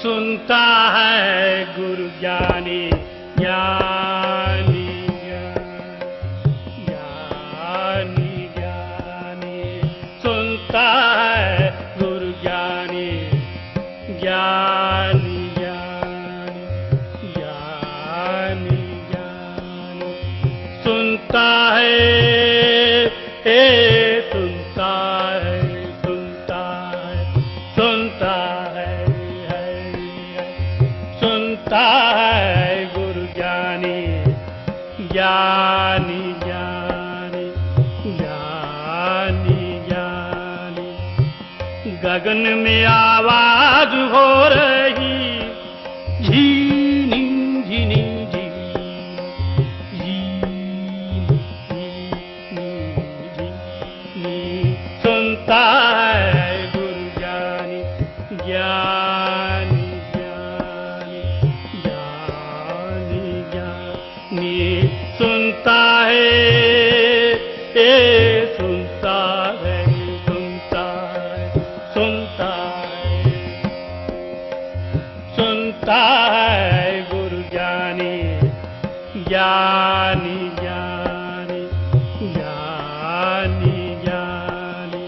सुनता है गुरु ज्ञानी ज्ञानी ज्ञानी ज्ञानी, सुनता है गुरु ज्ञानी ज्ञानी ज्ञानी ज्ञानी ज्ञानी, सुनता है सुनता है सुनता है सुनता है सुनता है गुरु ज्ञानी ज्ञानी ज्ञानी ज्ञानी ज्ञानी, गगन में आवाज हो रही झीनी झीनी सुनता है गुरु ज्ञानी ज्ञानी ज्ञानी ज्ञानी ज्ञानी, सुनता है सुनता है सुनता है सुनता है सुनता है गुरु ज्ञानी ज्ञानी ज्ञानी ज्ञानी ज्ञानी,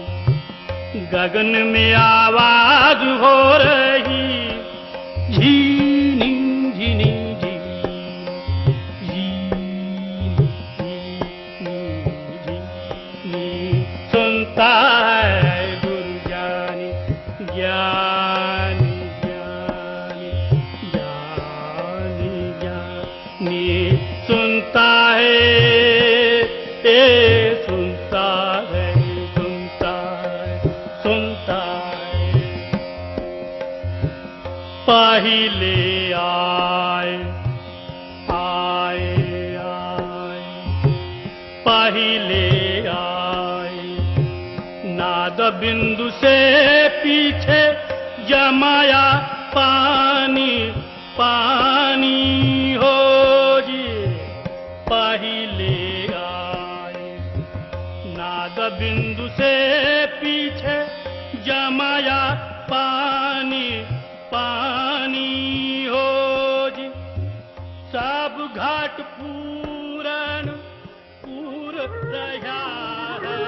गगन में आवाज हो रही झीनी झीनी सुनता है गुरु ज्ञानी ज्ञानी ज्ञानी ज्ञानी ज्ञानी, सुनता है सुनता है सुनता है सुनता है, पहिले आए आए आए पहिले आए, नाद बिंदु से पीछे जमाया पानी पानी हो जी, पहिले आए नाद बिंदु से पीछे जमाया पानी पानी हो जी, सब घाट पूरन पूर रहा है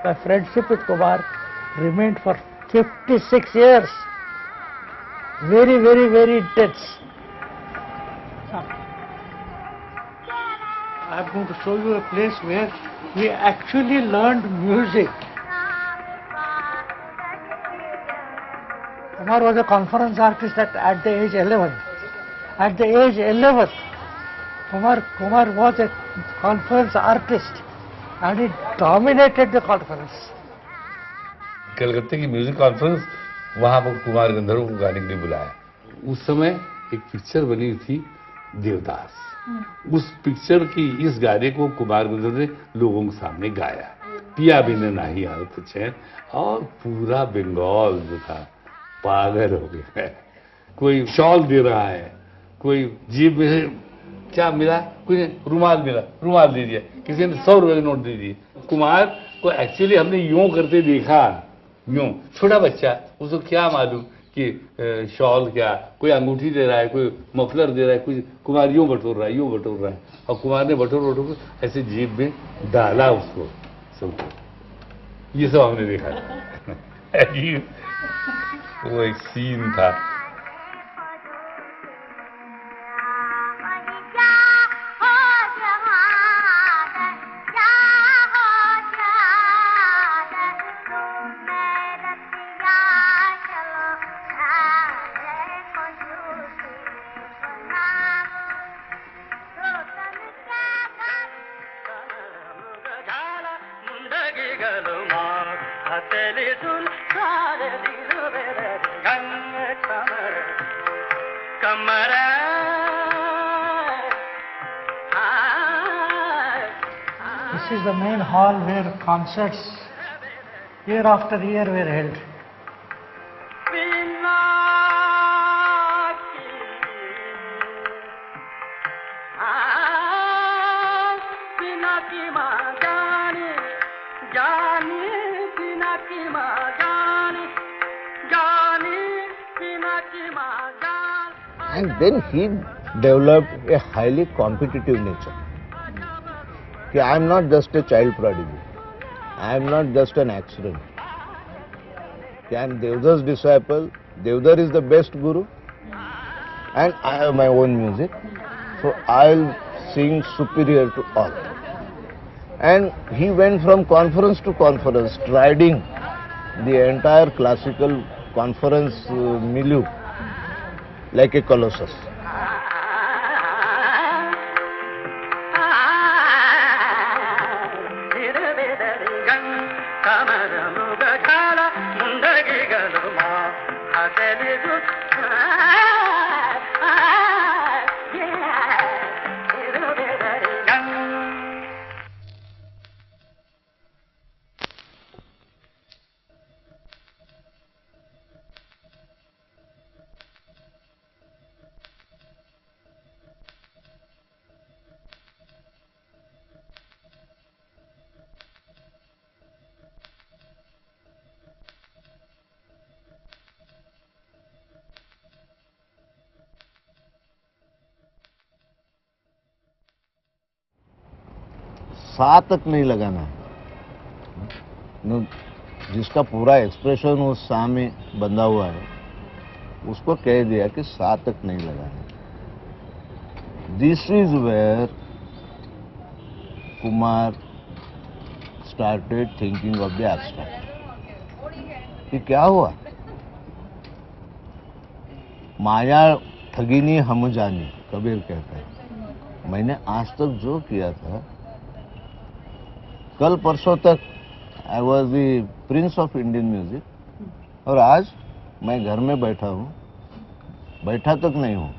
My friendship with Kumar remained for 56 years. Very, very, very intense. I'm going to show you a place where we actually learned music. Kumar was a conference artist at the age 11. At the age 11, Kumar was a conference artist. And it dominated the conference. कलकत्ते की music conference, वहां पर कुमार गंधर्व को गाने के लिए बुलाया। उस समय एक पिक्चर बनी थी देवदास, उस पिक्चर की इस गाने को कुमार गंधर्व ने लोगों के सामने गाया, पिया बिना नाही आवत चैन, और पूरा बंगाल जो था पागल हो गया। कोई शॉल दे रहा है, कोई जेब में क्या मिला, कोई रुमाल मिला, रुमाल दे दिया, किसी ने 100 रुपए का नोट दे दिए। कुमार को एक्चुअली हमने यूं करते देखा, यूं, छोटा बच्चा, उसको क्या मालूम कि शॉल क्या, कोई अंगूठी दे रहा है, कोई मफलर दे रहा है, कोई कुमार यूं बटोर रहा है, यूं बटोर रहा है, और कुमार ने बटोर बटोर ऐसे जेब में डाला उसको सबको। ये सब हमने देखा अजीब वो एक सीन था। ಹತ್ತಲಿ ಸುಲ್ ಸಾರಲಿ कमर This is the main hall where concerts year after year were held. बिना की माँ जाने जाने बिना की माँ जाने जाने बिना की माँ जाने. And then he developed a highly competitive nature. I am not just a child prodigy. I am not just an accident. I am Devdar's disciple. Devdar is the best guru. And I have my own music. So I'll sing superior to all. And he went from conference to conference, striding the entire classical conference milieu like a colossus. सा तक नहीं लगाना है. जिसका पूरा expression उस सा में बंधा हुआ है उसको कह दिया कि सा तक नहीं लगाना है. This is where Kumar started thinking of the abstract. कि क्या हुआ, माया ठगिनी हम जानी कबीर कहता है. मैंने आज तक जो किया था, कल परसों तक I was the Prince of Indian music, और आज मैं घर में बैठा हूँ, बैठा तक नहीं हूँ,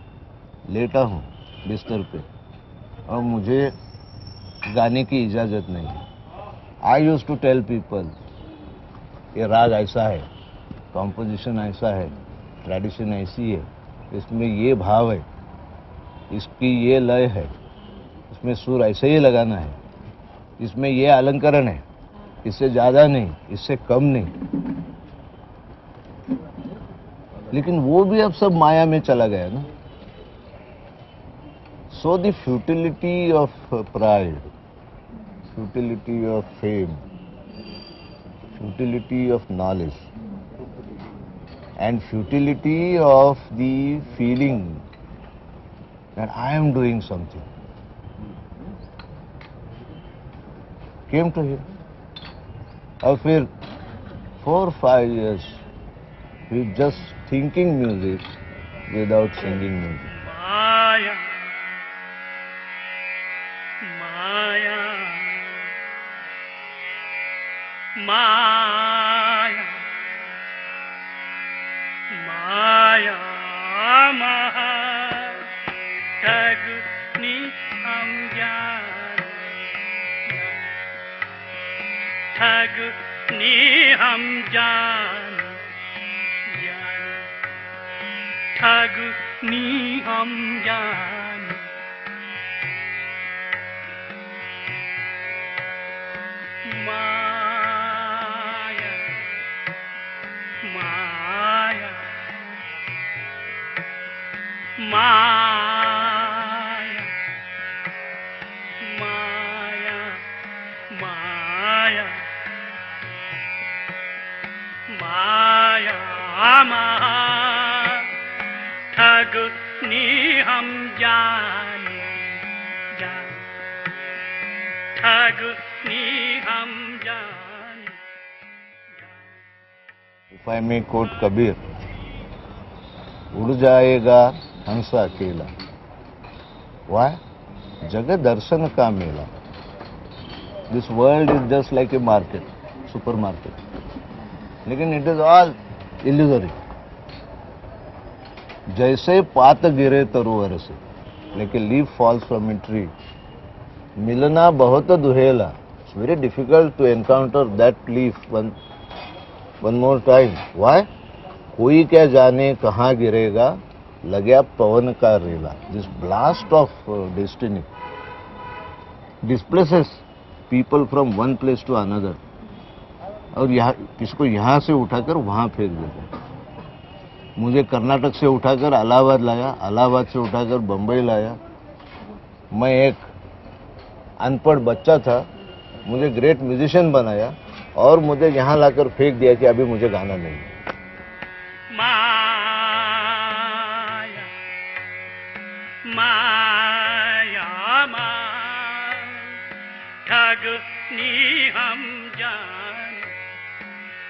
लेटा हूँ बिस्तर पे, और मुझे गाने की इजाज़त नहीं है. आई यूज टू टेल पीपल ये राग ऐसा है, कॉम्पोजिशन ऐसा है, ट्रेडिशन ऐसी है, इसमें ये भाव है, इसकी ये लय है, इसमें सुर ऐसे ही लगाना है, इसमें ये अलंकरण है, इससे ज़्यादा नहीं, इससे कम नहीं. लेकिन वो भी अब सब माया में चला गया ना. So the futility of pride, futility of fame, futility of knowledge, and futility of the feeling that I am doing something came to him. और फिर 4-5 years with just thinking music without singing music. माया माया माया माया महा ठगनी हम जाने, ठगनी हम जाने, ठगनी हम जाने. माया माया माया माया माया माया माया ठगनी हम जाने, ठगनी हम जाने. If I may quote Kabir, उड़ जाएगा हंस अकेला. Why? जगत दर्शन का मेला. This world is just like a market, supermarket. लेकिन it is all illusory. जैसे पात गिरे तरुवर से, लेकिन leaf falls from a tree. मिलना बहुत दुहेला, it's very difficult to encounter that leaf one more time. Why? कोई क्या जाने कहाँ गिरेगा, लगे आप पवन का रेला। This blast of destiny displaces people from one place to another, और यहाँ किसको यहाँ से उठाकर वहाँ फेंक देते हैं। मुझे कर्नाटक से उठाकर इलाहाबाद लाया, इलाहाबाद से उठाकर बम्बई लाया। मैं एक अनपढ़ बच्चा था, मुझे ग्रेट म्यूजिशियन बनाया, और मुझे यहाँ लाकर फेंक दिया कि अभी मुझे गाना नहीं। माया माया माया ठगनी हम जाने,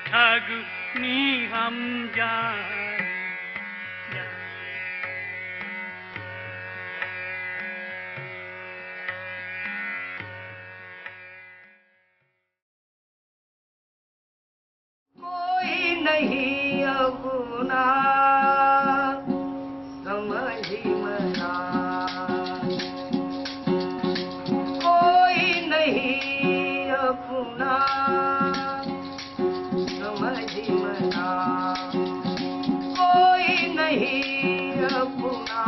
ठगनी हम जाने। कोई नहीं अपना समझी मना, कोई नहीं अपना समझी मना, कोई नहीं अपना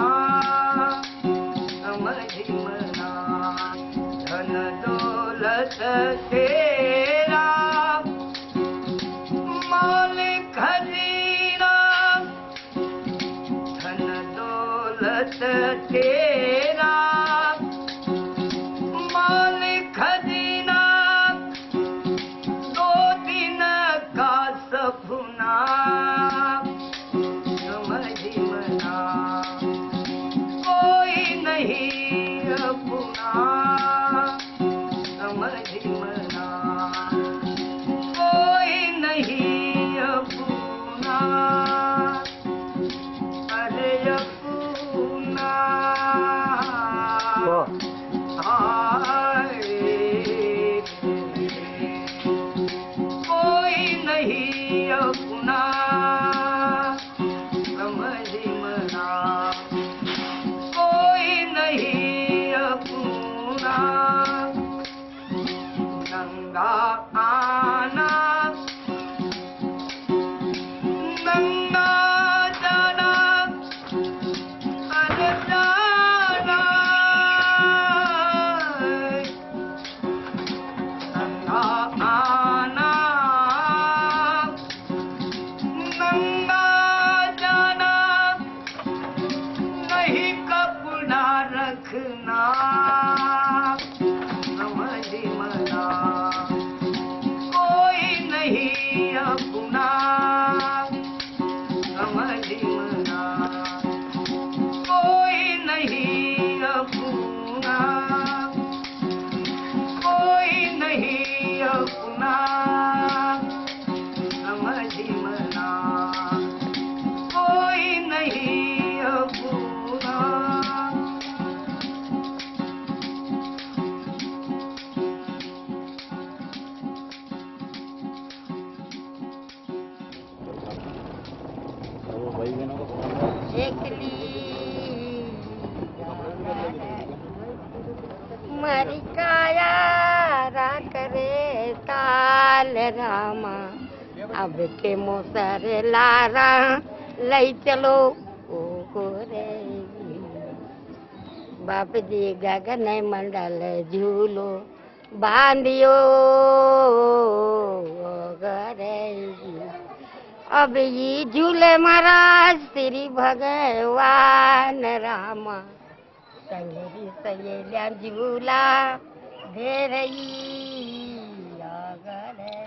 समझी मना। धन दौलत तेरा मालिक खजीना, धन दौलत तेरा मालिक खजीना। दो दिन का सपना समझी मना, कोई नहीं अपना समझी मना, कोई नहीं अपना, अरे अपना हाय। कोई नहीं अपना समझी मना, कोई नहीं अपना। नंगा आना नंगा जाना, अरे जाना। नंगा आना नंगा जाना, नहीं कपड़ा रखना समझी मना, कोई नहीं अपना समझी मना, कोई नहीं अपना, कोई नहीं अपना समझी मना, कोई नहीं अपना। मरी काया रा करे ताल रामा, अब के मोसर लारा लई चलो ओ गोरे। बाप जी गगन मंडल झूलो बांधियो गरे। अब ये झूले महाराज श्री भगवान रामा, संगरी सहेलियां झूला दे रही गरे।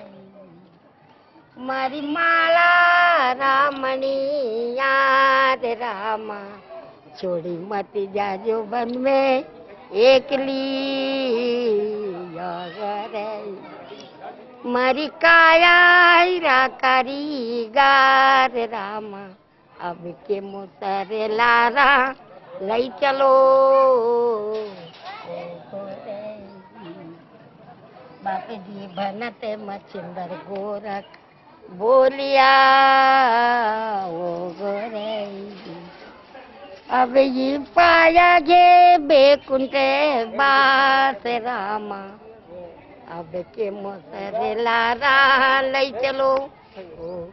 मारी माला रामणी याद रामा, छोड़ी मत जाजो बन में एकली गरे। मारी काया रा कारीगार रामा, अब के मोसर लारा लई चलो बाप जी बनते मच्छिंदर गोरख बोलिया ओ गोरे। अब ये पाया गे बेकुंठ बास रामा अब के मोसरे लारा लई चलो ओ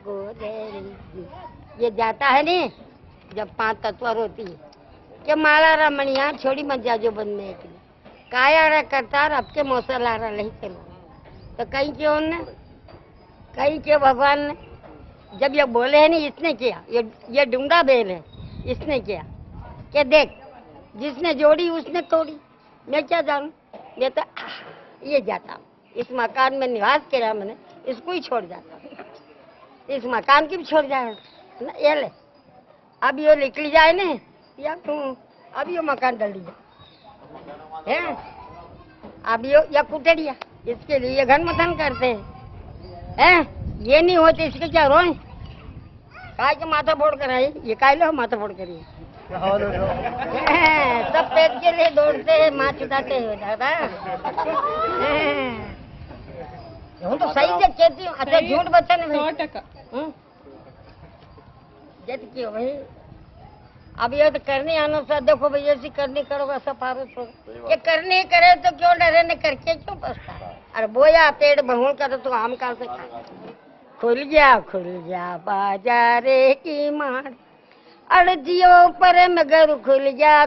गोरेरी। ये जाता है नी जब 5 तत्वर होती है कि माला रमणिया छोड़ी मत जाजो बनने के लिए काया रे करतार अब के मोसर लारा लई चलो। तो कहीं क्यों ने कहीं क्यों भगवान ने जब ये बोले है नी इसने किया ये डूंगा बेल है इसने किया कि देख जिसने जोड़ी उसने तोड़ी मैं क्या जानूं। मैं तो ये जाता हूँ इस मकान में निवास किया मैंने इसको ही छोड़ जाता हूँ इस मकान की भी छोड़ जाए ना। ये ले अब ये निकली जाए ना या तू अब ये मकान डल दिया है अब ये या कुटेरिया इसके लिए ये घन मथन करते हैं ये नहीं होते इसके क्या रोए काय के माथा फोड़ कर आई ये काय लो माथा फोड़ करिए सब पेट के लिए दौड़ते हैं माँ चुदाते हैं दादा। हूँ तो सही से कहती हूँ अच्छा झूठ बच्चा ने 100% जत क्यों भाई अब ये तो करनी आना सा देखो भाई ऐसी करनी करोगा सब फारूक ये करनी करे तो क्यों डरे ने करके क्यों पछता। अरे बोया पेड़ बहुल कर तो आम कहाँ से खाए। खुल गया बाजारे की मार अड़जियो पर मगर खुल गया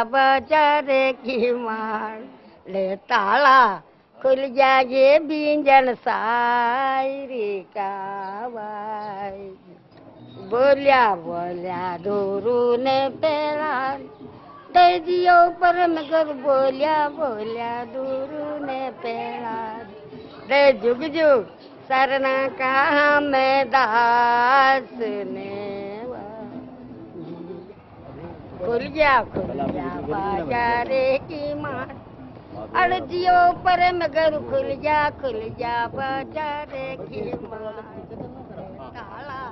बाजारे की मार ले ताला खुल गया ये बींजन सायरी का भाई बोलिया दूरू ने पेड़ा दर्जियों पर मगर बोलिया दूरू ने पेड़ा दे जुग सरना कहा मैं दास ने खुल गया बाजारे की मार अड़जियों पर मगर खुल गया बाजारे की मार ताला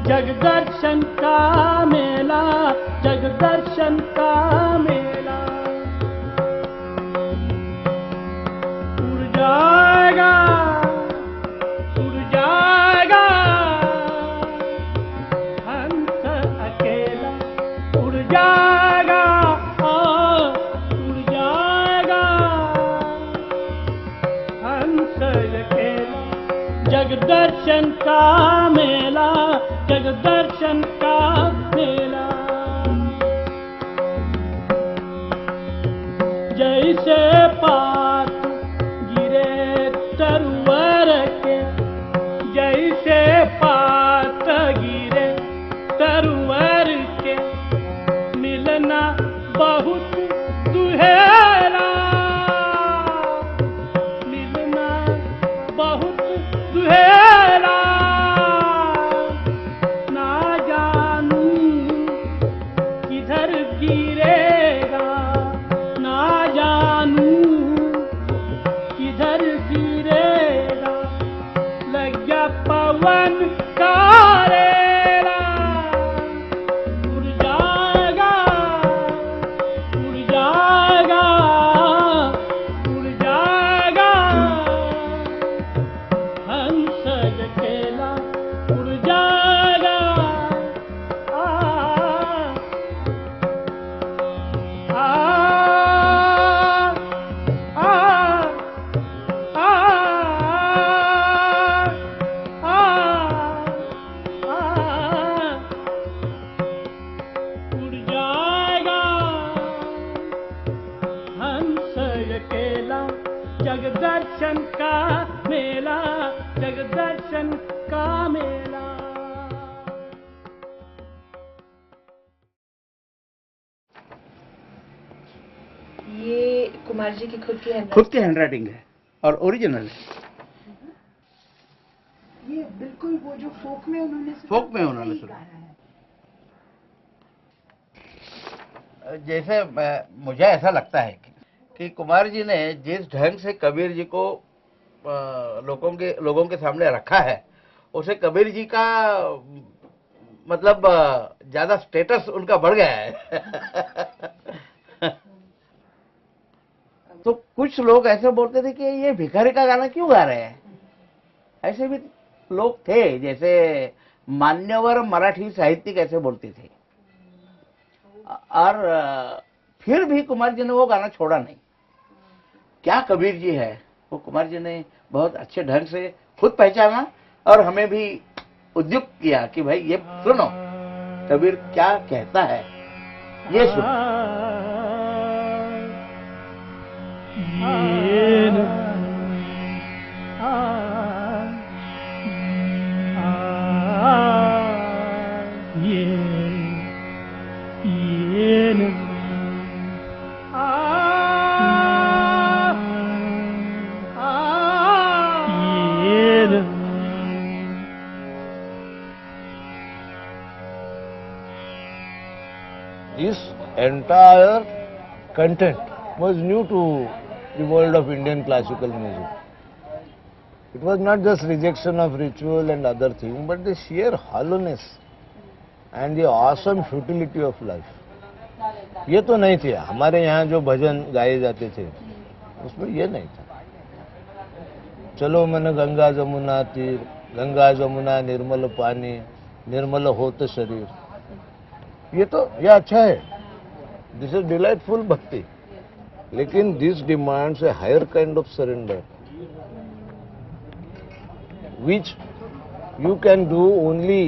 जगदर्शन का मेला जगदर्शन का मेला उड़ जाएगा हंस अकेला उड़ जाएगा हंस अकेला जगदर्शन का मेला जगदर्शन का मेला जैसे पात गिरे तरवर के जैसे पात गिरे तरवर के मिलना बहुत दुहेरा मिलना बहुत दुहेरा पवन कारेला उड़ जाएगा हंस अकेला उड़ जाएगा जगदर्शन का मेला, जगदर्शन का मेला। ये कुमार जी की खुद की खुद की हैंडराइटिंग है और ओरिजिनल है। ये बिल्कुल वो जो फोक में उन्होंने सुना। जैसे मुझे ऐसा लगता है कि कुमार जी ने जिस ढंग से कबीर जी को लोगों के सामने रखा है, उसे कबीर जी का मतलब ज्यादा स्टेटस उनका बढ़ गया है। तो कुछ लोग ऐसे बोलते थे कि ये भिखारी का गाना क्यों गा रहे हैं। ऐसे भी लोग थे, जैसे मान्यवर मराठी साहित्यिक ऐसे बोलते थे। और फिर भी कुमार जी ने वो गाना छोड़ा नहीं। क्या कबीर जी है, वो कुमार जी ने बहुत अच्छे ढंग से खुद पहचाना और हमें भी उद्युक्त किया कि भाई ये सुनो कबीर क्या कहता है, ये सुनो। This entire content was new to the world of Indian classical music. It was not just rejection of ritual and other things, but the sheer hollowness and the awesome futility of life. ये तो नहीं थे। हमारे यहाँ जो भजन गाए जाते थे उसमें ये नहीं था। चलो मन गंगा जमुना तीर, गंगा जमुना निर्मल पानी, निर्मल होत शरीर, ये अच्छा है। दिस इज डिलाइटफुल भक्ति, लेकिन this demands a higher kind of surrender which you can do only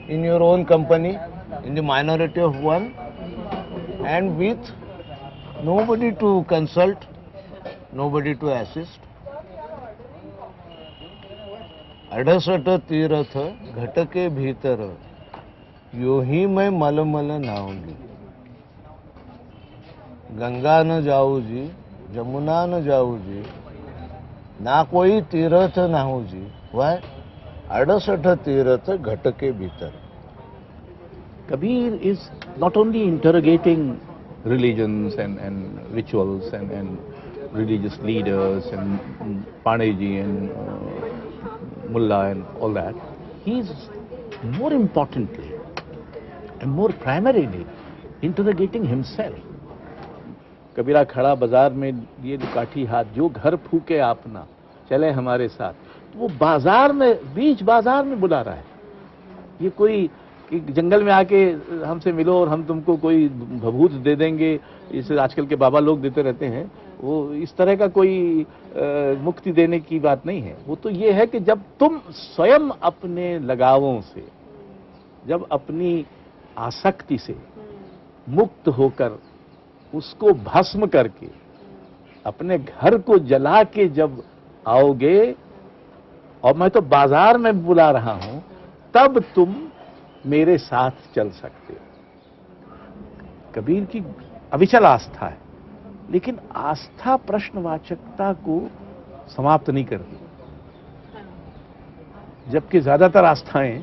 in your own company, in the minority of one, and with nobody to consult, nobody to assist. अड़सठ तीर्थ घट के भीतर, यो ही मैं मलमल नहाऊंगी। गंगा न जाऊँ जी, जमुना न जाऊँ जी, ना कोई तीर्थ नहाऊं जी। वह 68 तीर्थ घट के भीतर। Kabir is not only interrogating religions and rituals and religious leaders and Pandeyji and Mullah and all that. He is more importantly and more primarily interrogating himself. कबीरा खड़ा बाजार में ये दुकाठी हाथ, जो घर फूके आपना चले हमारे साथ। तो वो बाजार में, बीच बाजार में बुला रहा है। ये कोई जंगल में आके हमसे मिलो और हम तुमको कोई भभूत दे देंगे, जैसे आजकल के बाबा लोग देते रहते हैं, वो इस तरह का कोई मुक्ति देने की बात नहीं है। वो तो ये है कि जब तुम स्वयं अपने लगावों से, जब अपनी आसक्ति से मुक्त होकर उसको भस्म करके अपने घर को जला के जब आओगे, और मैं तो बाजार में बुला रहा हूं, तब तुम मेरे साथ चल सकते हो। कबीर की अविचल आस्था है, लेकिन आस्था प्रश्नवाचकता को समाप्त नहीं करती। जबकि ज्यादातर आस्थाएं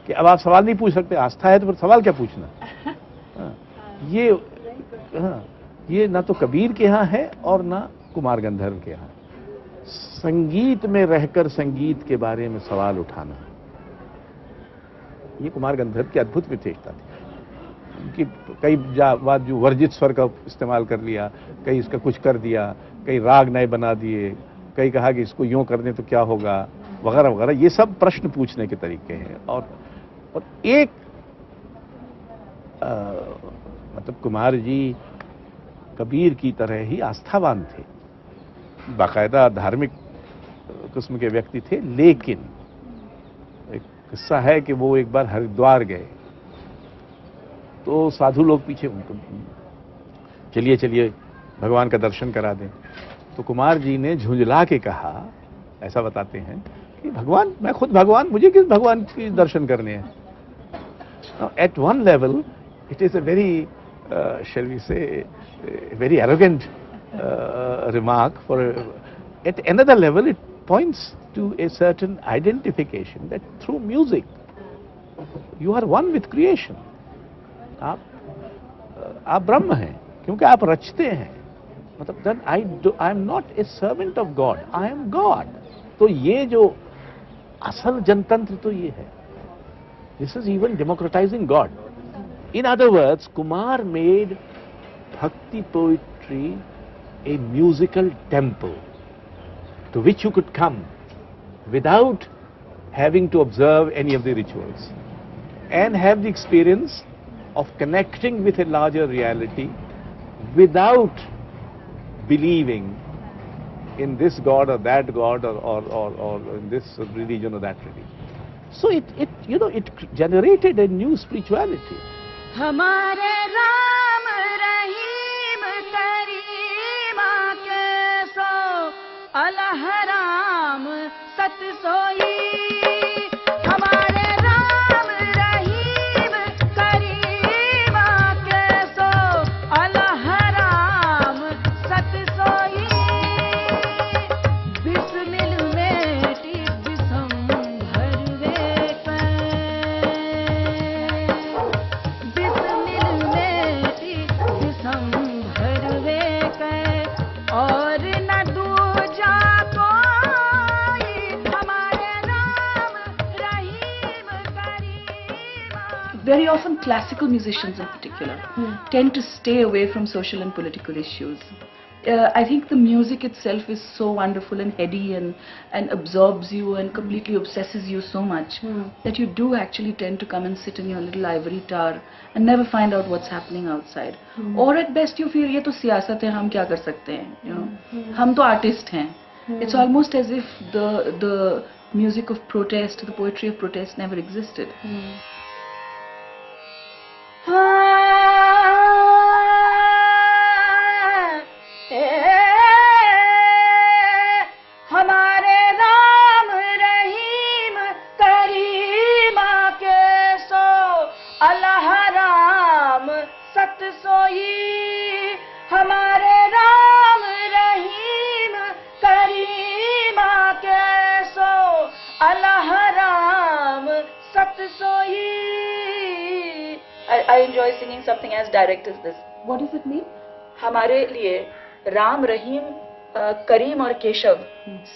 कि अब आप सवाल नहीं पूछ सकते, आस्था है तो फिर सवाल क्या पूछना। ये ना तो कबीर के यहाँ है और ना कुमार गंधर्व के यहाँ। संगीत में रहकर संगीत के बारे में सवाल उठाना, ये कुमार गंधर्व की अद्भुत विशेषता थी। उनकी कई बात जो वर्जित स्वर का इस्तेमाल कर लिया, कई इसका कुछ कर दिया, कई राग नए बना दिए, कई कहा कि इसको यूं कर दें तो क्या होगा, वगैरह वगैरह। ये सब प्रश्न पूछने के तरीके हैं। और एक मतलब कुमार जी कबीर की तरह ही आस्थावान थे, बाकायदा धार्मिक किस्म के व्यक्ति थे। लेकिन एक किस्सा है कि वो एक बार हरिद्वार गए तो साधु लोग पीछे उनको, चलिए चलिए भगवान का दर्शन करा दें। तो कुमार जी ने झुंझला के कहा, ऐसा बताते हैं कि भगवान, मैं खुद भगवान, मुझे किस भगवान के दर्शन करने हैं. At one level, it is a very, shall we say, very arrogant remark. At another level, it points to a certain identification that through music, you are one with creation. आप ब्रह्म हैं क्योंकि आप रचते हैं. मतलब then I am not a servant of God, I am God. तो ये जो असल जनतंत्र तो ये है. This is even democratizing God. In other words, Kumar made bhakti poetry a musical temple to which you could come without having to observe any of the rituals and have the experience of connecting with a larger reality without believing in this God or that God or in this religion or that religion. So it generated a new spirituality. हमारे राम रहीम करीमा के सो अल्लाह राम सत सोई. हमारे राम रहीम करीमा के सो अल्लाह राम सत सोई. बिस्मिल मेटी बिसम भरवे और न दूजा कोई हमारे राम रहीम करीमा. Very often classical musicians in particular tend to stay away from social and political issues. I think the music itself is so wonderful and heady and absorbs you and completely obsesses you so much that you do actually tend to come and sit in your little ivory tower and never find out what's happening outside. Or at best you feel ये तो सियासत है, हम क्या कर सकते हैं, you know, हम तो artist हैं. It's almost as if the music of protest, the poetry of protest never existed. हमारे राम रहीम करीमा के सो अल्लाह राम सत सोई. हमारे राम रहीम करीमा के सो अल्लाह राम सत सोई. I enjoy singing something as direct as this. What does it mean? हमारे लिए राम, रहीम, करीम और केशव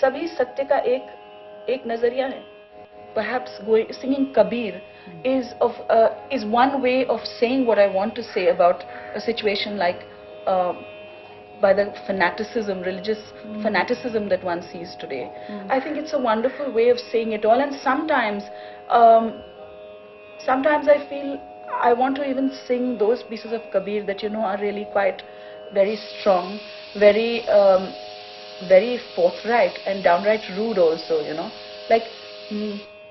सभी सत्य का एक नजरिया है. Perhaps singing Kabir is one way of saying what I want to say about a situation like by the fanaticism, religious fanaticism that one sees today. I think it's a wonderful way of saying it all, and sometimes I feel I want to even sing those pieces of Kabir that are really quite very strong, very very forthright and downright rude also, like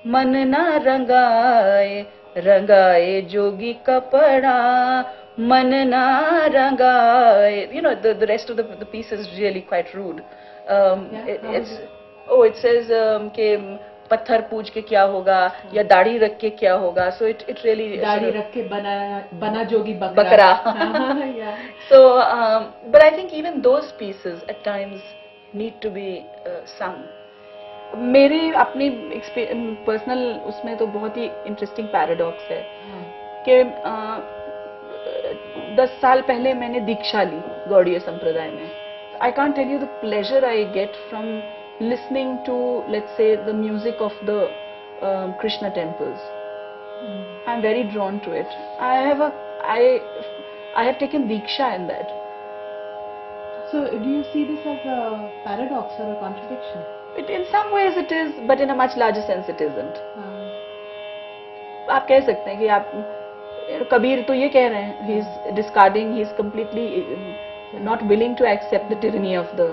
मन ना रंगाए रंगाए जोगी कपड़ा मन ना रंगाए. The rest of the piece is really quite rude. It says कि पत्थर पूज के क्या होगा या दाढ़ी रख के क्या होगा. So it really दाढ़ी रख के बना जोगी बकरा. So but I think even those pieces at times need to be sung. मेरी अपनी पर्सनल उसमें तो बहुत ही इंटरेस्टिंग पैराडॉक्स है कि 10 साल पहले मैंने दीक्षा ली गौड़ीय संप्रदाय में. I can't tell you the pleasure I get from listening to, let's say, the music of the Krishna temples. I'm very drawn to it. I have taken Diksha in that. So do you see this as a paradox or a contradiction? In some ways it is, but in a much larger sense it isn't. आप कह सकते हैं कि आप कबीर तो ये कह रहे हैं, he is discarding, he is completely not willing to accept the tyranny of the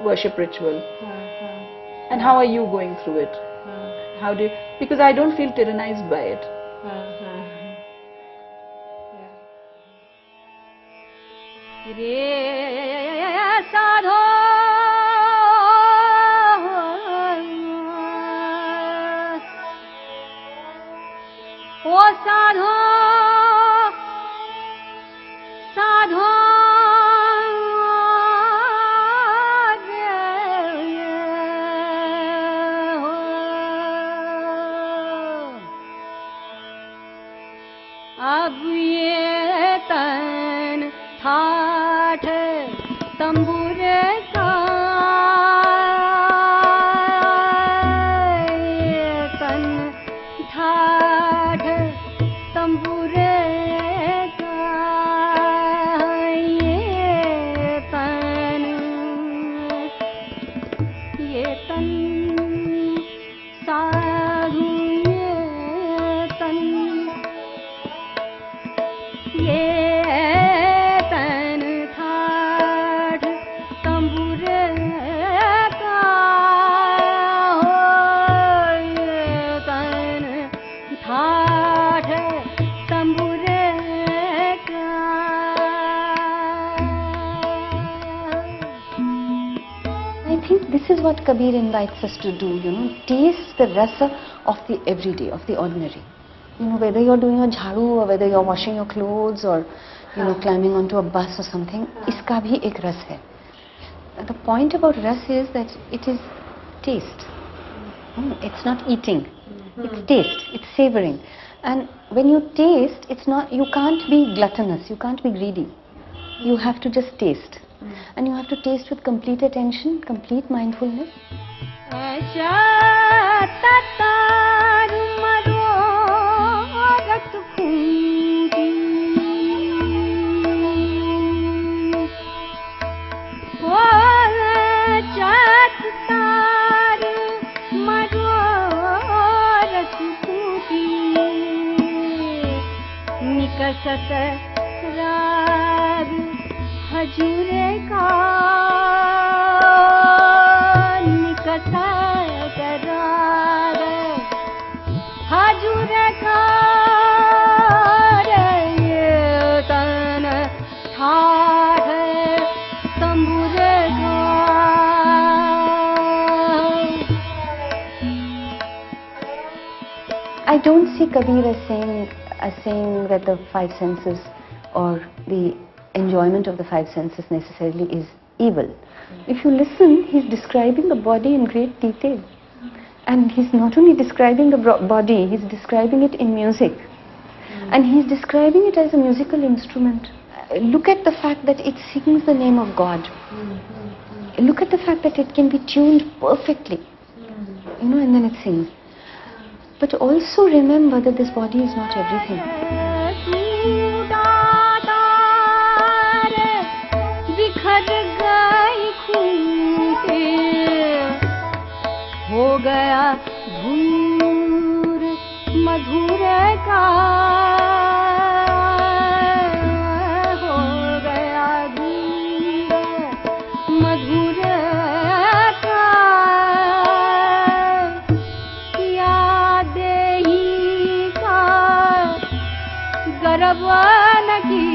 worship ritual. And how are you going through it? How do you, because I don't feel tyrannized by it. रे ठाठ तंबूर का ये तन ठाठ तंबूर का ये तन साधु ये तन ठाठ तंबूर का हो ये तन ठाठ तंबूर का I think this is what Kabir invites us to do, taste the rasa of the everyday, of the ordinary. Whether you're doing a jharu or whether you're washing your clothes or, climbing onto a bus or something, iska bhi ek ras hai. The point about ras is that it is taste. It's not eating. It's taste. It's savoring. And when you taste, you can't be gluttonous. You can't be greedy. You have to just taste. And you have to taste with complete attention, complete mindfulness. हजूरे का निकसा करार हजूरे का ये तन ठाठ तंबूर का I don't see Kabir as saying that the five senses or the enjoyment of the five senses necessarily is evil. If you listen, he's describing the body in great detail. And he's not only describing the body, he's describing it in music. And he's describing it as a musical instrument. Look at the fact that it sings the name of God. Look at the fact that it can be tuned perfectly. And then it sings. But also remember that this body is not everything. हो गया धूर मधुर का हो गया धूर मधुर का याद ही का गर्वन की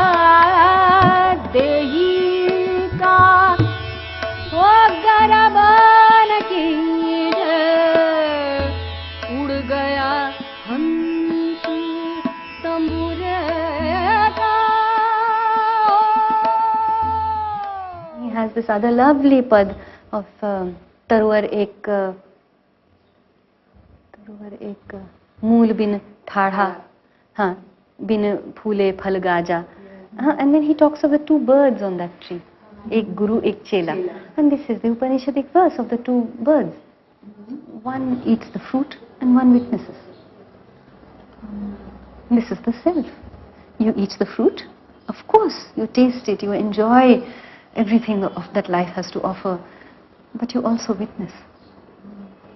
याद ही का वो गरबान की उड़ गया हंस तंबूर का. He has this other lovely pad of Taruvar ek mool bin thadha, bin phule phal gaja. And then he talks of the two birds on that tree. Ek guru, ek chela. And this is the Upanishadic verse of the two birds. One eats the fruit and one witnesses. This is the self. You eat the fruit, of course, you taste it, you enjoy everything that life has to offer, but you also witness.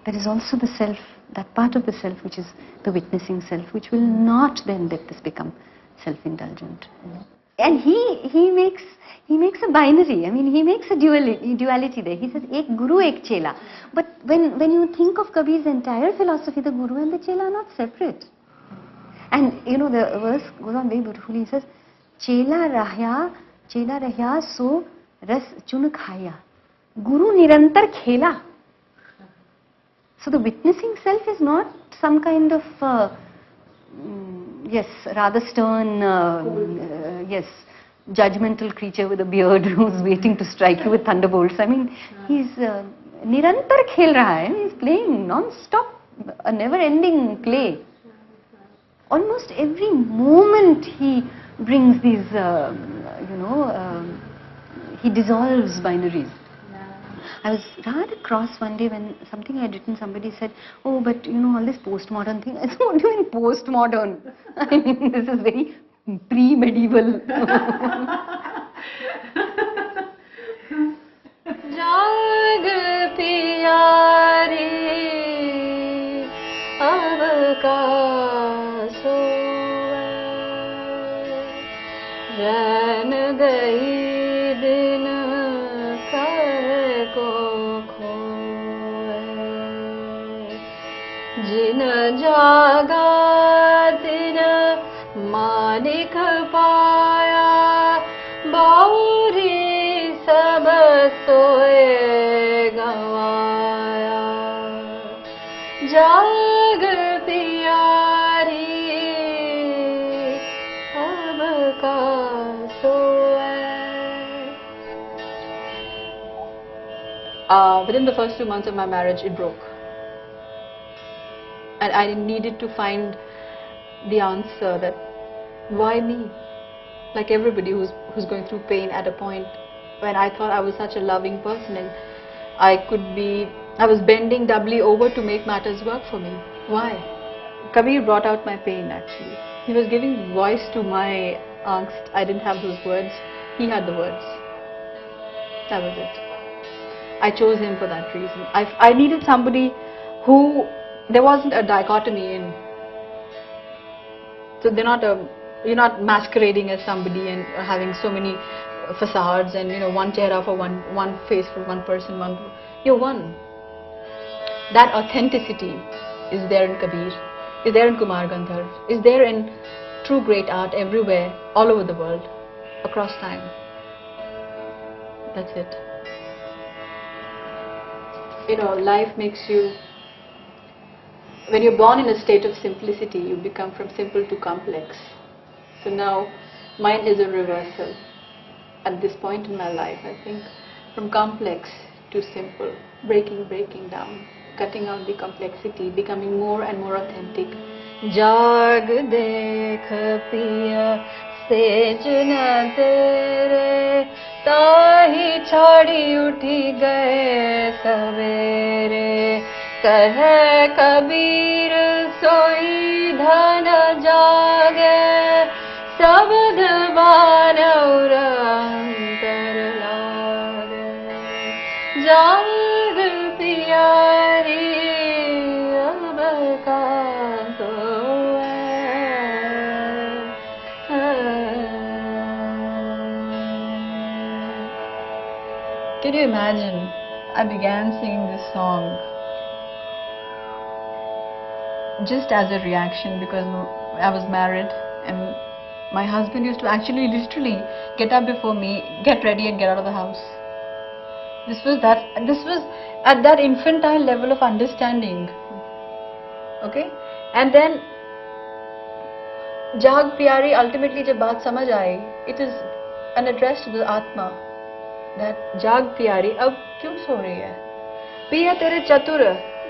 There is also the self, that part of the self which is the witnessing self, which will not then let this become self-indulgent. And he makes a binary. I mean, he makes a duality there. He says, ek guru, ek chela. But when you think of Kabir's entire philosophy, the guru and the chela are not separate. And the verse goes on very beautifully. He says, chela rahya so ras chun khaya. Guru nirantar khela. So the witnessing self is not some kind of rather stern, judgmental creature with a beard who's waiting to strike you with thunderbolts. I mean, he's nirantar khel raha hai. He's playing non-stop, a never-ending play. Almost every moment he brings these, he dissolves binaries. I was rather cross one day when something I had written, somebody said, oh, but all this postmodern thing. I said, what do you mean postmodern? I mean, this is very pre-medieval. जाग प्यारी अब का सोए run गई दिन कर को खोए जिन जागा तिन मालिक पाया बाउरी सब सोए गवाया जाग प्यारी अब का सोए. Within the first 2 months of my marriage, it broke. And I needed to find the answer that why me? Like everybody who's going through pain at a point when I thought I was such a loving person and I was bending doubly over to make matters work for me. Why? Kabir brought out my pain actually. He was giving voice to my angst. I didn't have those words. He had the words. That was it. I chose him for that reason. I needed somebody who, there wasn't a dichotomy in. So you're not masquerading as somebody and having so many facades and one chehra for one face for one person, you're one. That authenticity is there in Kabir, is there in Kumar Gandharv, is there in true great art everywhere, all over the world, across time. That's it. Life makes you, when you're born in a state of simplicity, you become from simple to complex. So now, mine is a reversal. At this point in my life, I think, from complex to simple, breaking down, cutting out the complexity, becoming more and more authentic. जाग देख पिया says न तेरे ताही छाड़ी उठी गए सवेरे कहे कबीर सोई धन जागे शब्द बानौर अंतर लागे जाग प्यारी अब का Can you imagine? I began singing this song just as a reaction because I was married and my husband used to actually literally get up before me, get ready and get out of the house. This was at that infantile level of understanding. Okay? And then Jaag Pyari, ultimately jab baat samajh aayi, it is an address to the Atma. That Jaag Pyari, ab kyun so rahi hai? Piya tere chatur,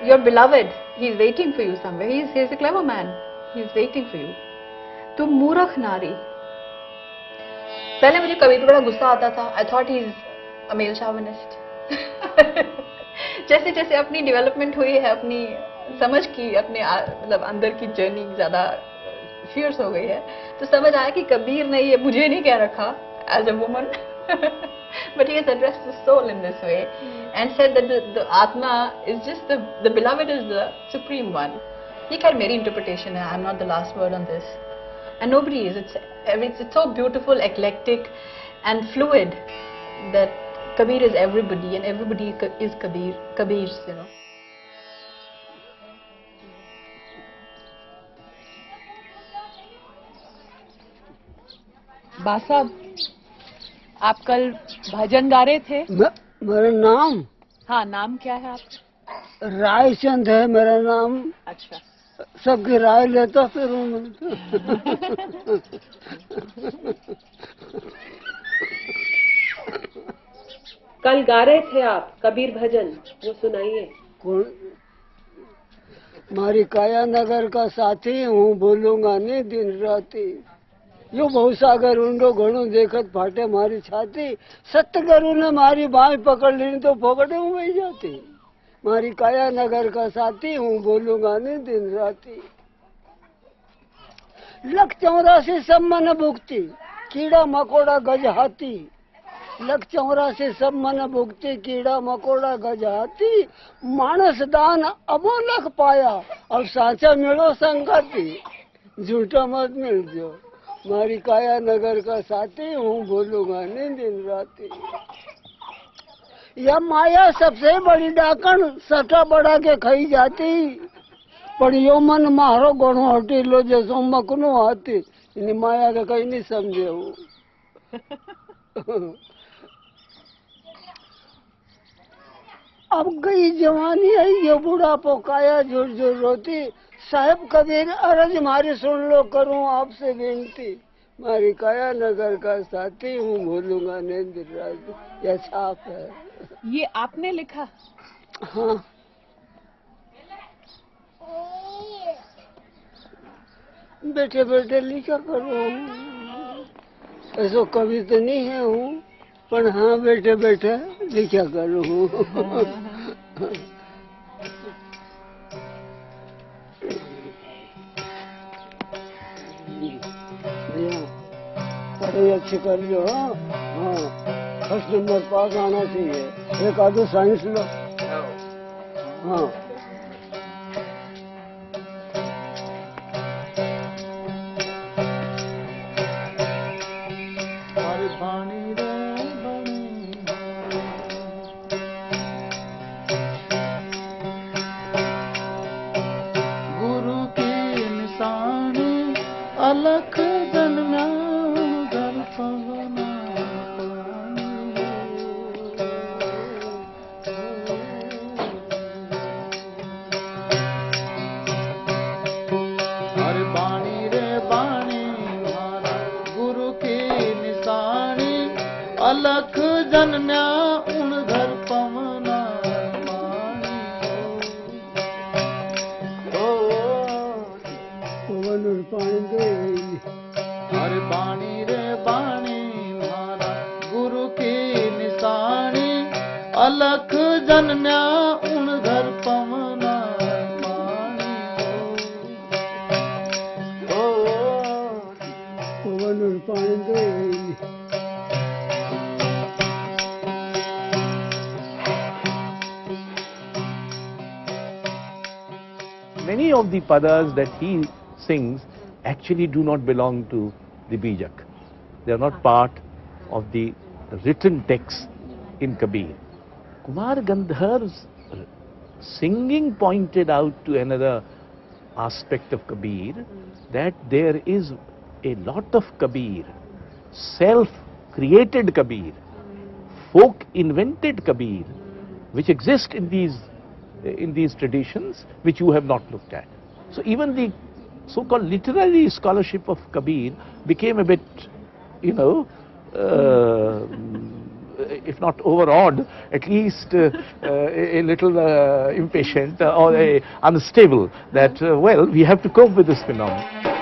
your beloved, he is waiting for you somewhere. He is a clever man. He is waiting for you. तुम मूर्ख नारी. पहले मुझे कबीर पे बड़ा गुस्सा आता था. I thought he is a male chauvinist. जैसे जैसे अपनी डेवलपमेंट हुई है, अपनी समझ की, अपने मतलब अंदर की जर्नी ज्यादा फियर्स हो गई है, तो समझ आया कि कबीर ने ये मुझे नहीं कह रखा as a woman, but he has addressed the soul in this way and said that the Atma is just the beloved is the supreme one. ये खैर मेरी interpretation है. I'm not the last word on this. And nobody is. It's so beautiful, eclectic and fluid that Kabir is everybody and everybody is Kabir's, बासा, आप कल भजन गा रहे थे? मेरा नाम? हाँ, नाम क्या है आपका? रायचंद है मेरा नाम. अच्छा. सबकी राय लेता फिरूं मैं. कल गा रहे थे आप कबीर भजन, वो सुनाइए. कौन? मारी काया नगर का साथी हूँ, बोलूंगा नहीं दिन राती. यो भवसागर ઊંડો ઘણો દેખત ફાટે મારી છાતી સતગુરુ ને મારી બાંહ પકડ લીધી તો ફોગડે હું વહી જાતી મારી કાયા નગર का साथी हूँ बोलूंगा नहीं दिन राती लख 84 सब मन भुगती कीड़ा मकोड़ा गज हाथी लख 84 सब मन भुगती कीड़ा मकोड़ा गज हाथी मानस दान अमोलक पाया अब साचा मिलो संगति झूठा मत मिल जो मारी काया नगर का साथी हूँ बोलूंगा नहीं दिन राती यह माया सबसे बड़ी डाकण सटा बड़ा के खाई जाती पर यो मन मारो गणो हटी लो जैसो मकनो आती इन माया के कहीं नहीं समझे हूँ अब गई जवानी आई ये बुढ़ापो काया जोर जोर रोती साहब कबीर अरज मारी सुन लो करूं आपसे विनती मारी काया नगर का साथी हूँ भूलूंगा नहीं दिन रात यह छाप है ये आपने लिखा? हाँ बैठे बैठे लिखा करूँ ऐसा कवि तो नहीं है हूँ पर हाँ बैठे बैठे लिखा करूँ पढ़ाई अच्छी कर लो हाँ फर्स्ट नंबर पास आना चाहिए एक आधो साइंस लो हाँ गुरु की निशानी अलख जन्मा अलख जन्म्या उन घर पवना पवन और पानी दे अरे बाणी रे बाणी मारा गुरु की निशानी अलख जन्म्या उन घर पवना पवन और पानी दे Many of the padas that he sings actually do not belong to the Bijak. They are not part of the written text in Kabir. Kumar Gandhar's singing pointed out to another aspect of Kabir, that there is a lot of Kabir, self-created Kabir, folk-invented Kabir, which exist in these traditions, which you have not looked at. So even the so-called literary scholarship of Kabir became a bit, if not overawed, at least a little impatient or unstable, that, well, we have to cope with this phenomenon.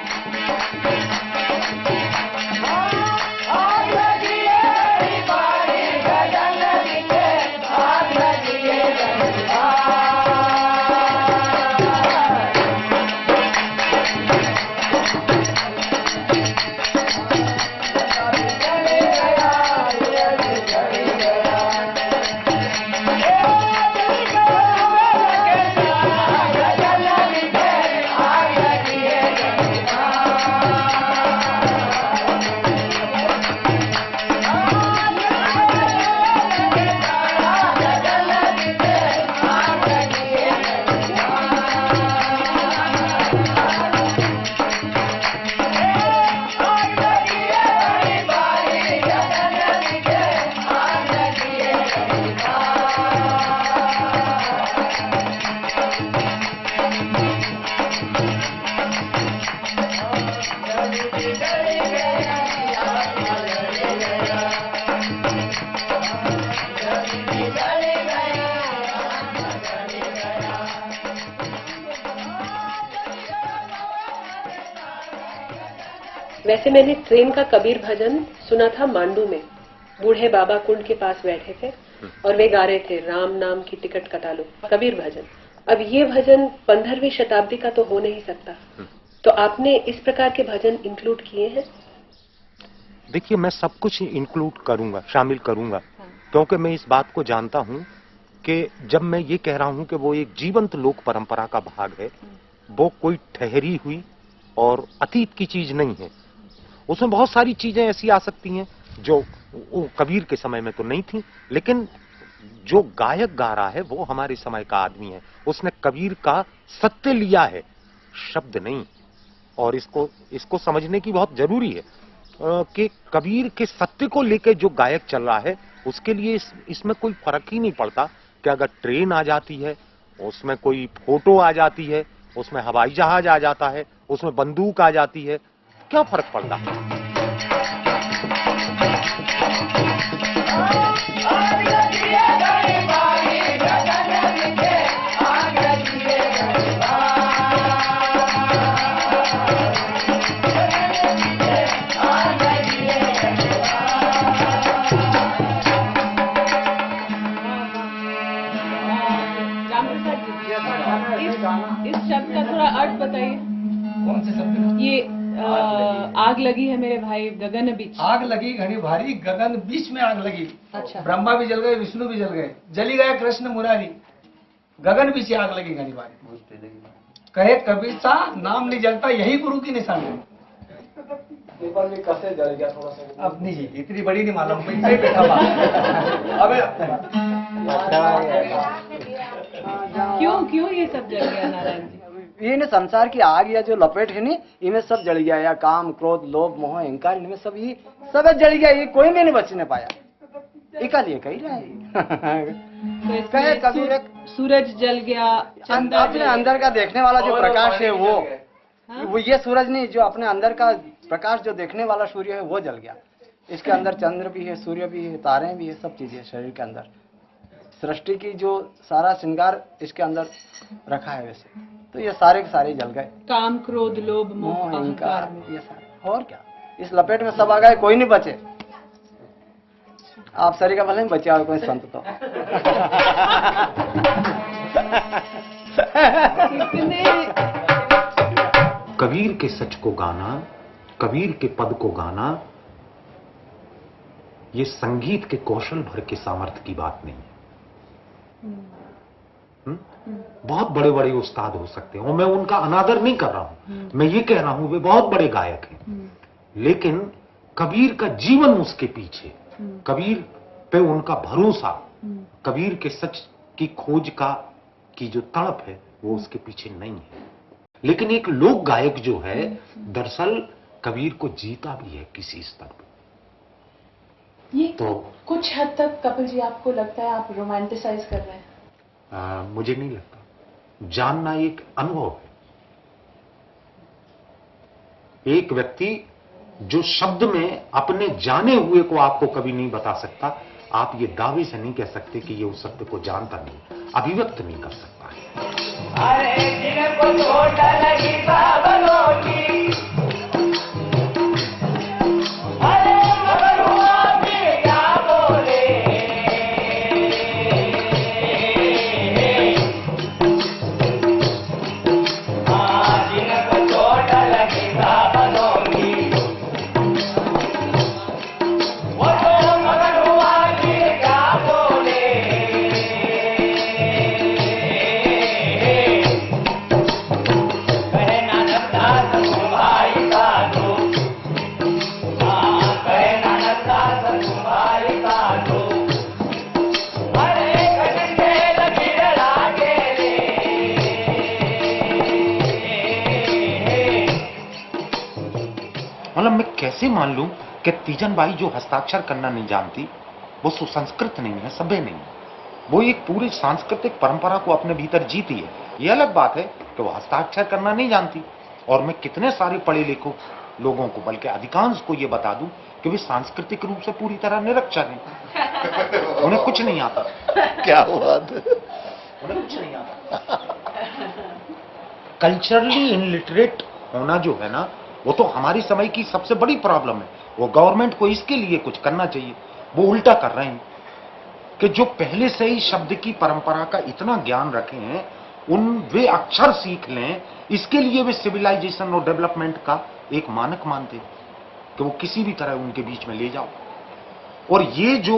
वैसे मैंने train का कबीर भजन सुना था मांडू में, बूढ़े बाबा कुंड के पास बैठे थे और वे गा रहे थे राम नाम की टिकट कटा लो, कबीर भजन। अब ये भजन 15वीं शताब्दी का तो हो नहीं सकता, तो आपने इस प्रकार के भजन इंक्लूड किए हैं? देखिए, मैं सब कुछ इंक्लूड करूंगा, शामिल करूंगा, क्योंकि मैं इस बात को जानता हूं कि जब मैं ये कह रहा हूं कि वो एक जीवंत लोक परंपरा का भाग है, वो कोई ठहरी हुई और अतीत की चीज नहीं है। उसमें बहुत सारी चीजें ऐसी आ सकती हैं जो कबीर के समय में तो नहीं थी, लेकिन जो गायक गा रहा है वो हमारे समय का आदमी है, उसने कबीर का सत्य लिया है, शब्द नहीं। और इसको समझने की बहुत जरूरी है कि कबीर के सत्य को लेकर जो गायक चल रहा है उसके लिए इसमें कोई फर्क ही नहीं पड़ता कि अगर ट्रेन आ जाती है, उसमें कोई फोटो आ जाती है, उसमें हवाई जहाज आ जाता है, उसमें बंदूक आ जाती है, क्या फर्क पड़ता है? इस शब्द का थोड़ा अर्थ बताइए। कौन से शब्द? ये आग लगी है मेरे भाई गगन बीच। आग लगी घनी भारी, गगन बीच में आग लगी। अच्छा। ब्रह्मा भी जल गए, विष्णु भी जल गए, जली गया कृष्ण मुरारी, गगन बीच आग लगी घनी भारी। कहे कबीर सा नाम नहीं जलता, यही गुरु की निशानी। पेपर में कैसे जल गया थोड़ा सा? अब नहीं जी, इतनी बड़ी नहीं मालूम, मैं बैठा हुआ। अबे क्यों ये सब जल गया नारायण जी? ये संसार की आग या जो लपेट है नी, इनमें सब जल गया, या काम क्रोध लोभ मोह अहंकार, इनमें सब जल गया, ये कोई में नहीं बचने पाया। इकालिए कही रहा है। कहे कबीर सूरज जल गया, चंदा अपने अंदर का देखने वाला जो प्रकाश है वो ये सूरज नहीं, जो अपने अंदर का प्रकाश जो देखने वाला सूर्य है वो जल गया। इसके अंदर चंद्र भी है, सूर्य भी है, तारे भी है, सब चीजें शरीर के अंदर। सृष्टि की जो सारा श्रृंगार इसके अंदर रखा है वैसे, तो ये सारे के सारे जल गए। काम क्रोध लोभ मोह अहंकार, ये सारे। और क्या, इस लपेट में सब आ गए, कोई नहीं बचे। आप सरी का भले नहीं बचे और कोई संत तो। कबीर के सच को गाना, कबीर के पद को गाना, ये संगीत के कौशल भर के सामर्थ्य की बात नहीं है। बहुत बड़े बड़े उस्ताद हो सकते हैं और मैं उनका अनादर नहीं कर रहा हूं, मैं ये कह रहा हूं वे बहुत बड़े गायक हैं, लेकिन कबीर का जीवन उसके पीछे, कबीर पे उनका भरोसा, कबीर के सच की खोज की जो तड़प है वो उसके पीछे नहीं है। लेकिन एक लोक गायक जो है दरअसल कबीर को जीता भी है किसी स्तर पर। ये तो कुछ हद तक कपिल जी आपको लगता है आप रोमांटिसाइज कर रहे हैं? मुझे नहीं लगता। जानना एक अनुभव है। एक व्यक्ति जो शब्द में अपने जाने हुए को आपको कभी नहीं बता सकता, आप ये दावे से नहीं कह सकते कि ये उस सत्य को जानता नहीं, अभिव्यक्त नहीं कर सकता है। अरे जिनको चोट लगी बाबलों की, अरे मगर हुआ भी क्या बोले, जिनको चोट लगी बाबलों की, वो तो मगर हुआ भी क्या बोले। मतलब मैं कैसे मान लूं कि तीजन बाई जो हस्ताक्षर करना नहीं जानती वो सुसंस्कृत नहीं है, सभ्य नहीं है, वो एक पूरी सांस्कृतिक परंपरा को अपने भीतर जीती है। ये अलग बात है कि वो हस्ताक्षर करना नहीं जानती, और मैं कितने सारे पढ़े लिखे लोगों को, बल्कि अधिकांश को ये बता दूं कि वे सांस्कृतिक रूप से पूरी तरह निरक्षर हैं, उन्हें कुछ नहीं आता। क्या बात है, उन्हें कुछ नहीं आता। कल्चरली इनलिटरेट होना जो है ना, वो तो हमारी समय की सबसे बड़ी प्रॉब्लम है। वो गवर्नमेंट को इसके लिए कुछ करना चाहिए। वो उल्टा कर रहे हैं कि जो पहले से ही शब्द की परंपरा का इतना ज्ञान रखे हैं, वे अक्षर सीख लें। इसके लिए वे सिविलाइजेशन और डेवलपमेंट का एक मानक मानते हैं कि वो किसी भी तरह उनके बीच में ले जाओ। और ये जो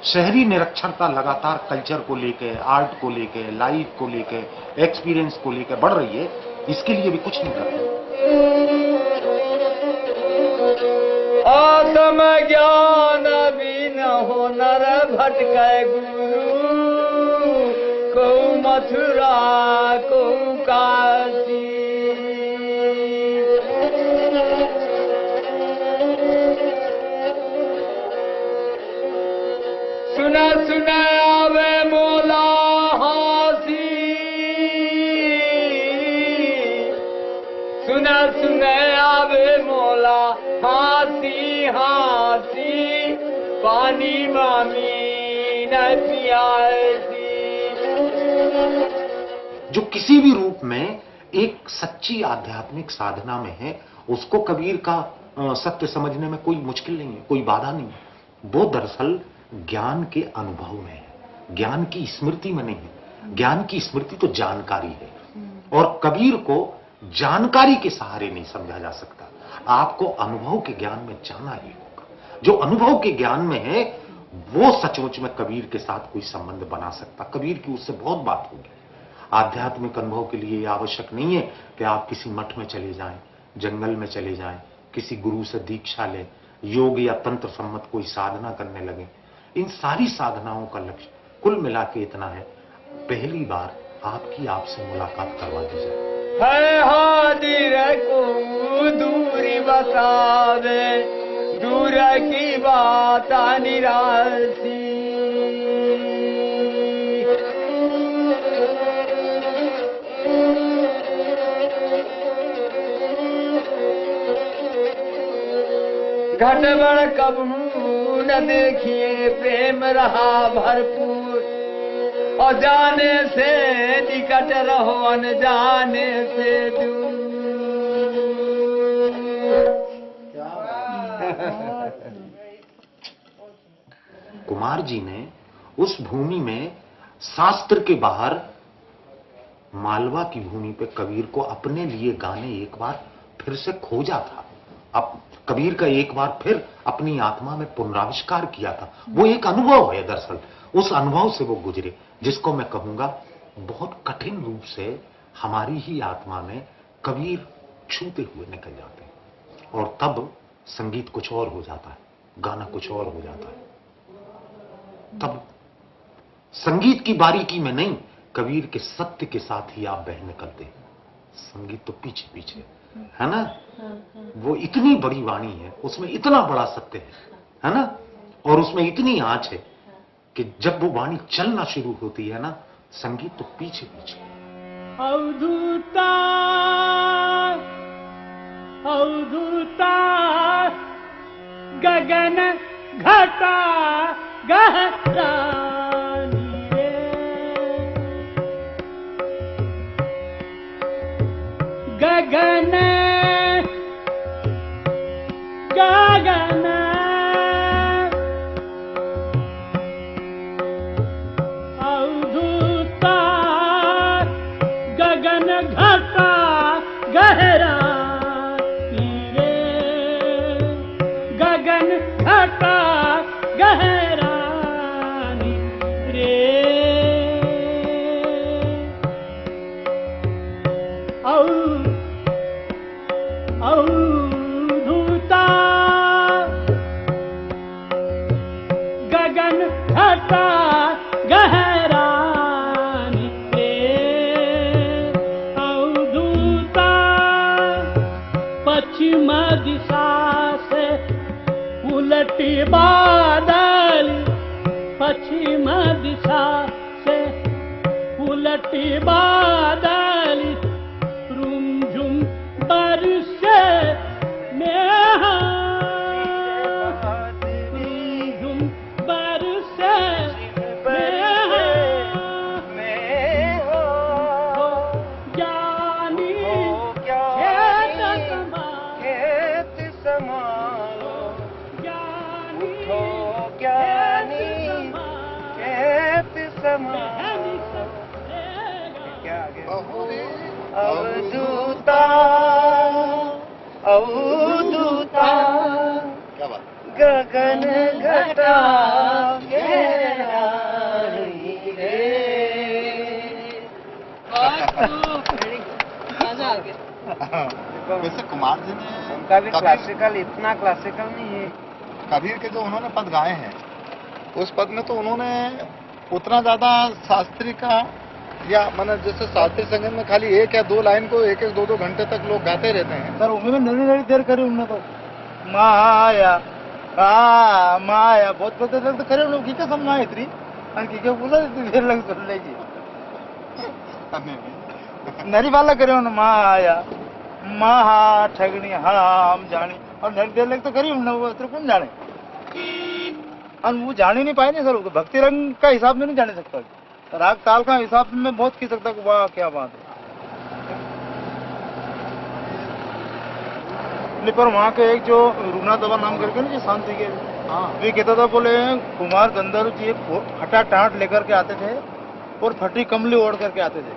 शहरी निरक्षरता लगातार कल्चर को लेके, आर्ट को लेके, लाइफ को लेके, एक्सपीरियंस को लेके बढ़ रही है, इसके लिए भी कुछ नहीं करते। आत्म ज्ञान बिन हो नर भटकै गुरु, को मथुरा को काशी। सुना सुना आवे मोला हासी, सुना सुना आवे मोला हासी हासी, पानी मामी न पियासी। जो किसी भी रूप में एक सच्ची आध्यात्मिक साधना में है, उसको कबीर का सत्य समझने में कोई मुश्किल नहीं है, कोई बाधा नहीं है। वो दरअसल ज्ञान के अनुभव में है, ज्ञान की स्मृति में नहीं है। ज्ञान की स्मृति तो जानकारी है, और कबीर को जानकारी के सहारे नहीं समझा जा सकता। आपको अनुभव के ज्ञान में जाना ही होगा। जो अनुभव के ज्ञान में है, वो सचमुच में कबीर के साथ कोई संबंध बना सकता। कबीर की उससे बहुत बात होगी। आध्यात्मिक अनुभव के लिए यह आवश्यक नहीं है कि आप किसी मठ में चले जाएं, जंगल में चले जाएं, किसी गुरु से दीक्षा लें, योग या तंत्र सम्मत कोई साधना करने लगे। इन सारी साधनाओं का लक्ष्य कुल मिला के इतना है, पहली बार आपसे मुलाकात करवा दी जाए। है हाजिर को दूरी बतावे, दूर की बात निरासी। घट बड़ कबू न देखिए, प्रेम रहा भरपूर, और जाने से निकट रहो अनजाने से दूर। कुमार जी ने उस भूमि में शास्त्र के बाहर मालवा की भूमि पे कबीर को अपने लिए गाने एक बार फिर से खोजा था। अब कबीर का एक बार फिर अपनी आत्मा में पुनराविष्कार किया था। वो एक अनुभव है दरअसल, उस अनुभव से वो गुजरे, जिसको मैं कहूंगा बहुत कठिन रूप से हमारी ही आत्मा में कबीर छूते हुए निकल जाते हैं, और तब संगीत कुछ और हो जाता है, गाना कुछ और हो जाता है। तब संगीत की बारीकी में नहीं, कबीर के सत्य के साथ ही आप बह निकलते हैं। संगीत तो पीछे पीछे है ना, वो इतनी बड़ी वाणी है, उसमें इतना बड़ा सत्य है ना, और उसमें इतनी आंच है कि जब वो वाणी चलना शुरू होती है ना, संगीत तो पीछे पीछे। अवधूता अवधूता गगन घटा गहरा गगन गगन अवधूता गगन घटा गहरा रे, गगन घटा गहरा रे। अवधूता गगन घटा गहरा रे, अवधूता पश्चिम दिशा से उलटी बादल, पश्चिम दिशा से उलटी बादल, रुमझुम बरसे में, रुमझुम बरसे में, ज्ञानी खेत समा क्या आगे अवधूता अवधूता क्या बात गगन घटा गहराई रे। मजा आ गया। वैसे कुमार जी ने उनका भी क्लासिकल इतना क्लासिकल नहीं है। कबीर के जो उन्होंने पद गाए हैं उस पद में तो उन्होंने उतना ज्यादा शास्त्री का या मतलब जैसे शास्त्रीय संगीत में खाली एक या दो लाइन को एक एक दो दो घंटे तक लोग गाते रहते हैं। सर उनमें नरी नरी देर करी उन्होंने तो माया माया बहुत देर तो करे उन्होंने की समझ में इतनी की बोला इतनी देर लग सुन लेगी नरी वाला करे उन्होंने माया महा ठगनी हम जानी और नरी देर लग तो करी उन्होंने वो तो कौन जाने और वो जान ही नहीं पाए नहीं सर वो भक्ति रंग का हिसाब में नहीं जाने सकता राग ताल का हिसाब में बहुत खी सकता वाह क्या बात है। पर वहाँ के एक जो रुगनाथ बाबा नाम करके ना जो शांति के वे कहता था बोले कुमार गंधर्व जी फटा टाट लेकर के आते थे और फटी कमली ओढ़ करके आते थे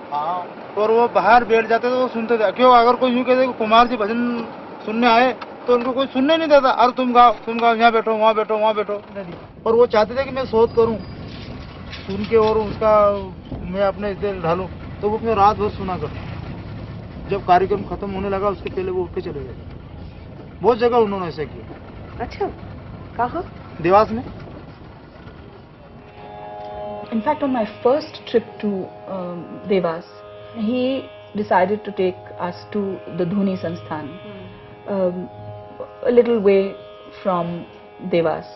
और वो बाहर बैठ जाते थे वो सुनते थे क्यों अगर कोई यूँ कहते कुमार जी भजन सुनने आए तो उनको कोई सुनने नहीं देता अरे तुम गाओ यहाँ बैठो वहाँ बैठो वहाँ बैठो और वो चाहते थे कि मैं शोध करूँ सुन के और उसका मैं अपने इधर ढालूं तो वो अपने रात भर सुना कर जब कार्यक्रम खत्म होने लगा उसके पहले वो उठ के चले गए। बहुत जगह उन्होंने ऐसा किया। अच्छा कहाँ? देवास में। In fact, on my first trip to Devas, he decided to take us to the Dhuni Sansthan, a little way from Devas,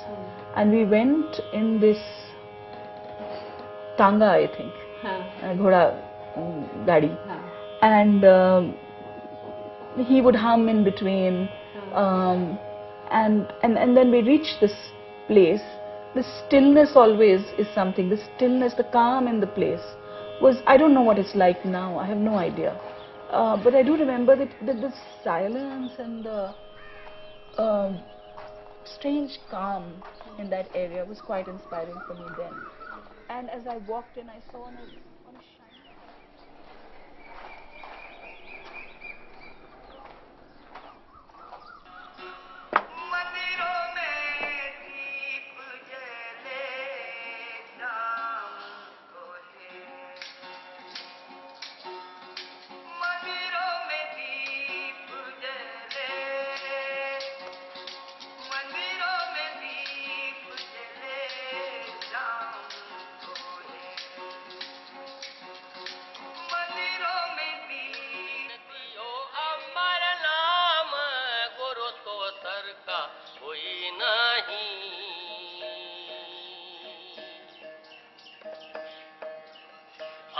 and we went in this Tanga, I think, Ghoda Gadi, and he would hum in between, and then we reached this place. The stillness always is something. The stillness, the calm in the place was, I don't know what it's like now. I have no idea, but I do remember that the silence and the strange calm in that area was quite inspiring for me then. And as I walked in, I saw on a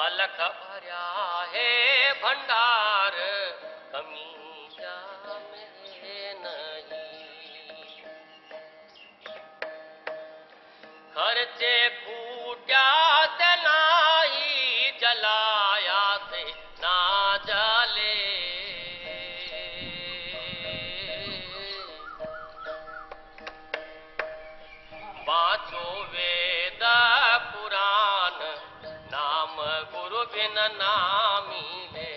अलख भर्या है भंडार कमी क्या मेरे नहीं खर्चे फूट्या से नाही जलाया से ना जले पांचों वेद पुराण नाम गुरु बिन नामी ले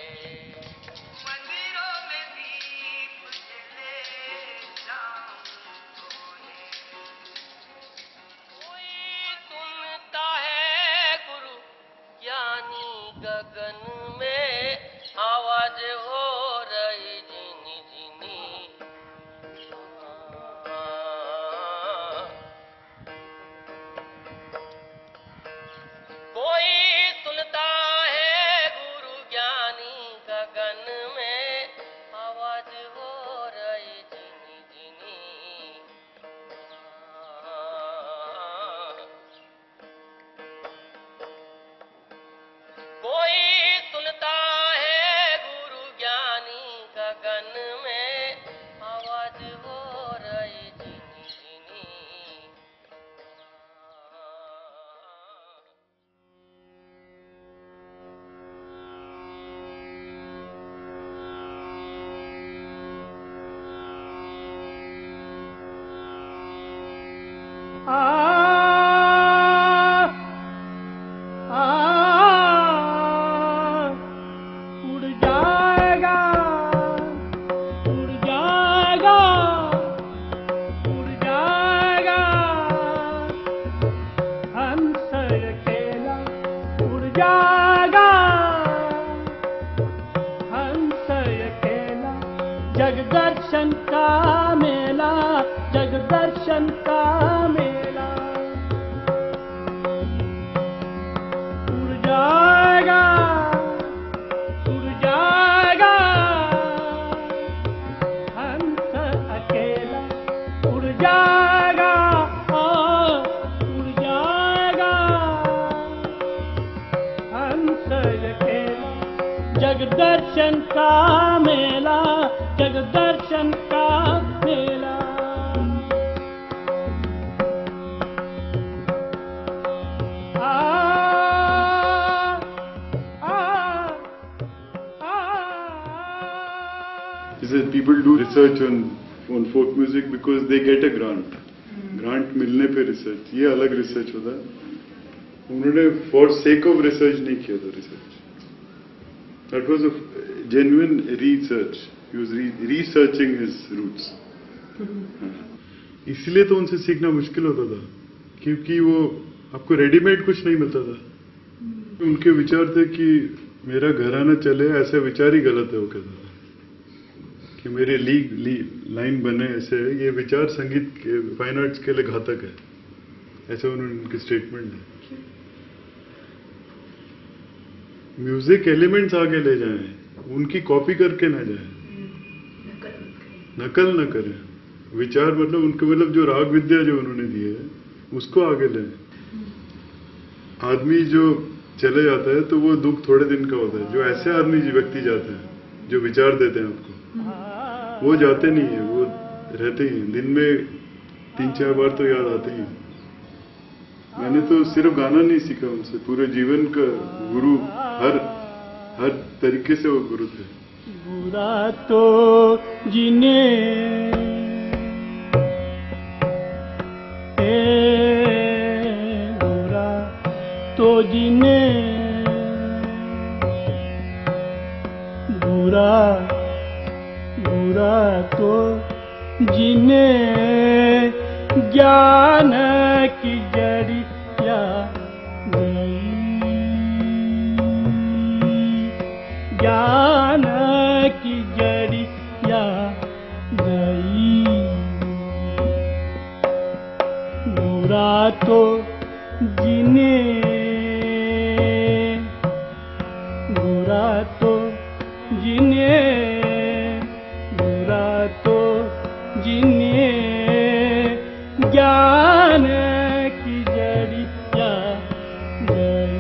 मंदिरों में दीप जले कोई सुनता है गुरु ज्ञानी गगन में आवाज हो रही जिनी जिनी कोई सुनता है गुरु ज्ञानी गगन में आवाज हो रही जिनी जिनी कोई जागा हंस अकेला जग दर्शन का मेला जग दर्शन का मेला उड़ जाएगा हंस अकेला उड़ जाएगा उड़ जाएगा हंस अकेला जग दर्शन का मेला जग दर्शन का मेला He said people do research on folk music because they get a grant. Grant मिलने पे research, ये अलग research होता है. उन्होंने for sake of research नहीं किया था research. That was a genuine research. He was researching his roots. इसलिए तो उनसे सीखना मुश्किल होता था क्योंकि वो आपको रेडीमेड कुछ नहीं मिलता था. उनके विचार थे कि मेरा घराना चले, ऐसे विचार ही गलत है. वो कहता था कि मेरे लाइन बने ऐसे, ये विचार संगीत के फाइन आर्ट्स के लिए घातक है. ऐसे उन्होंने उनके स्टेटमेंट है. म्यूजिक एलिमेंट्स आगे ले जाएं, उनकी कॉपी करके ना जाएं, नकल न करें. विचार मतलब उनके मतलब जो राग विद्या जो उन्होंने दी है उसको आगे लें. आदमी जो चले जाता है तो वो दुख थोड़े दिन का होता है. जो ऐसे आदमी व्यक्ति जाते हैं जो विचार देते हैं आपको, वो जाते नहीं है, वो रहते ही हैं. दिन में 3-4 बार तो याद आते ही. मैंने तो सिर्फ गाना नहीं सीखा उनसे, पूरे जीवन का गुरु, हर तरीके से वो गुरु थे. बुरा तो जिन्हें बुरा तो जिन्हें बुरा तो जिन्हें ज्ञान की जड़िया गई, ज्ञान की जड़िया गई. बुरा तो जिन्हें बुरा तो जिन्हें ज्ञान की जड़िया गई,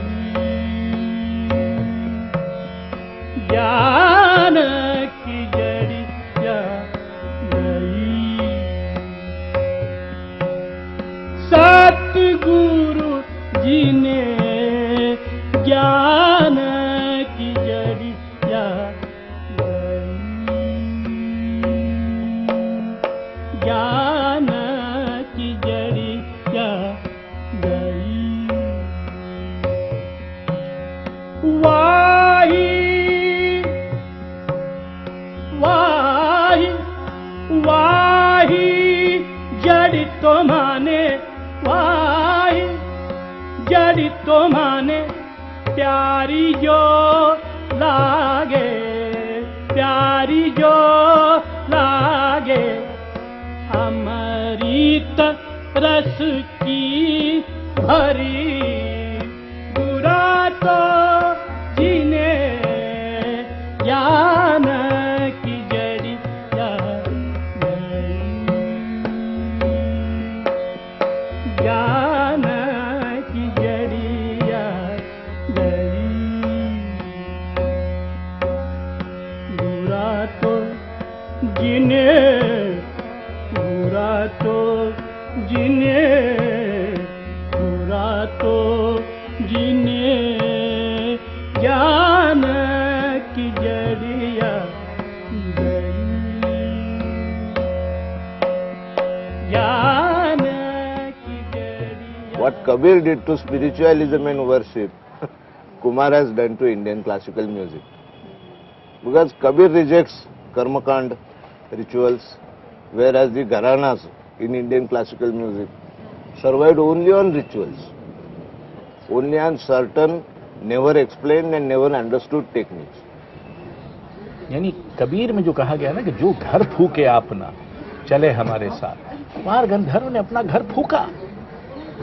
ज्ञान की जड़िया गई. सतगुरु जी ने ज्ञान की जड़िया ज्ञान की जड़िया गई. वाही वाही वाही जड़ तो माने, वाही जड़ तो माने प्यारी जो लागे, प्यारी जो लागे. अमृत रस की भरी बुरा तो जिन्हें ज्ञान की जड़िया गई, ज्ञान की जड़िया गई. बुरा तो जिन्हें बुरा तो जिन्हें ज्ञान की जड़िया गई, ज्ञान की Jadia. What Kabir did to spiritualism and worship, Kumar has done to Indian classical music. Because Kabir rejects karmakand, rituals, whereas the gharanas in Indian classical music survived only on rituals, only on certain never explained and never understood techniques. यानी कबीर में जो कहा गया ना कि जो घर फूके अपना चले हमारे साथ, कुमार गंधर्व ने अपना घर फूका।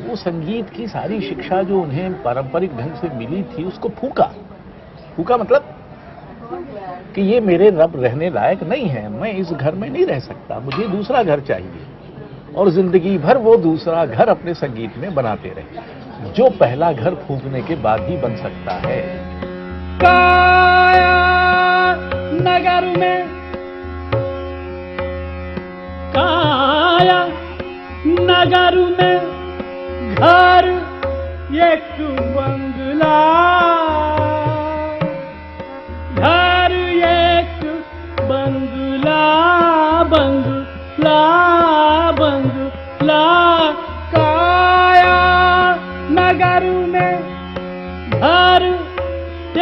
वो संगीत की सारी शिक्षा जो उन्हें पारंपरिक ढंग से मिली थी उसको फूका। फूका मतलब कि ये मेरे रब रहने लायक नहीं है, मैं इस घर में नहीं रह सकता, मुझे दूसरा घर चाहिए। और जिंदगी भर वो दूसरा घर अपने संगीत में बनाते रहे, जो पहला घर फूकने के बाद ही बन सकता है। काया नगर में, काया नगर में घर एक बंगला, घर एक बंगला, बंगला बंगला। काया नगर में घर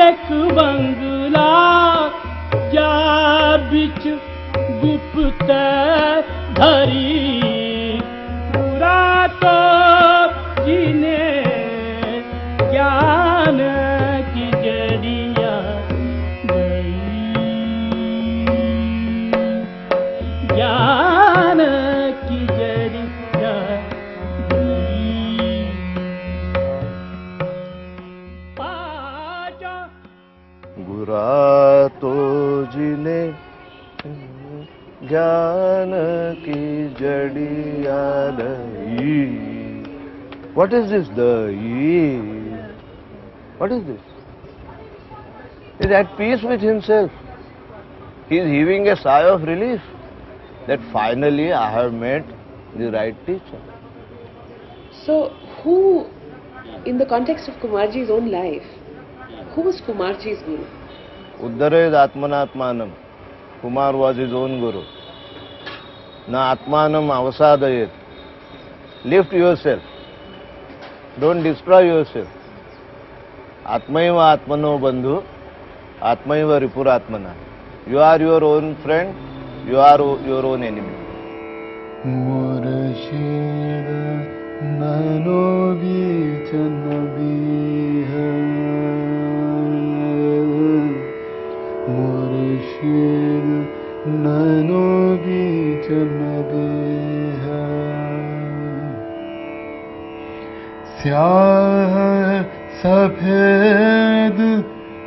एक बंगला, या बिच गुप्त धरी, पूरा तो जीने ज्ञान की जड़िया गई, ज्ञान की जड़िया गई। गुरा तो जिने ज्ञान की जड़िया लई। What is this? The E. What is this? He is at peace with himself. He is heaving a sigh of relief that finally I have met the right teacher. So, who, in the context of Kumarji's own life, who was Kumarji's guru? Uddhared Atmanatmanam. Kumar was his own guru. Na Atmanam avasadayet. Lift yourself. Don't destroy yourself. Atmaiva Atmano Bandhu. Atmaiva Ripuratmana. You are your own friend. You are your own enemy. Murshid nano beech nabi hai, Murshid nano beech nabi hai, स्याह सफेद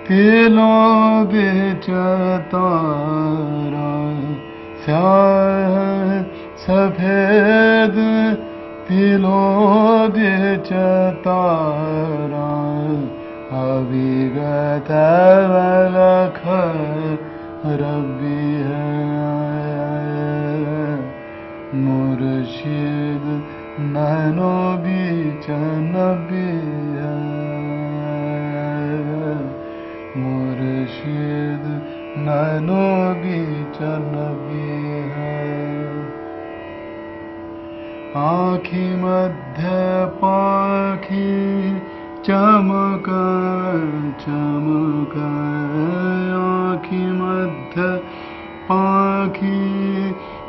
तिलों बिच तारा, स्याह सफेद तिलों बिच तारा, अविगत अलख रब्बी है, मुर्शिद nano बीच नबी है, मुर्शिद nano बीच नबी है। आँखी मध्य पाखी चमक चमक, आँखी मध्य पाखी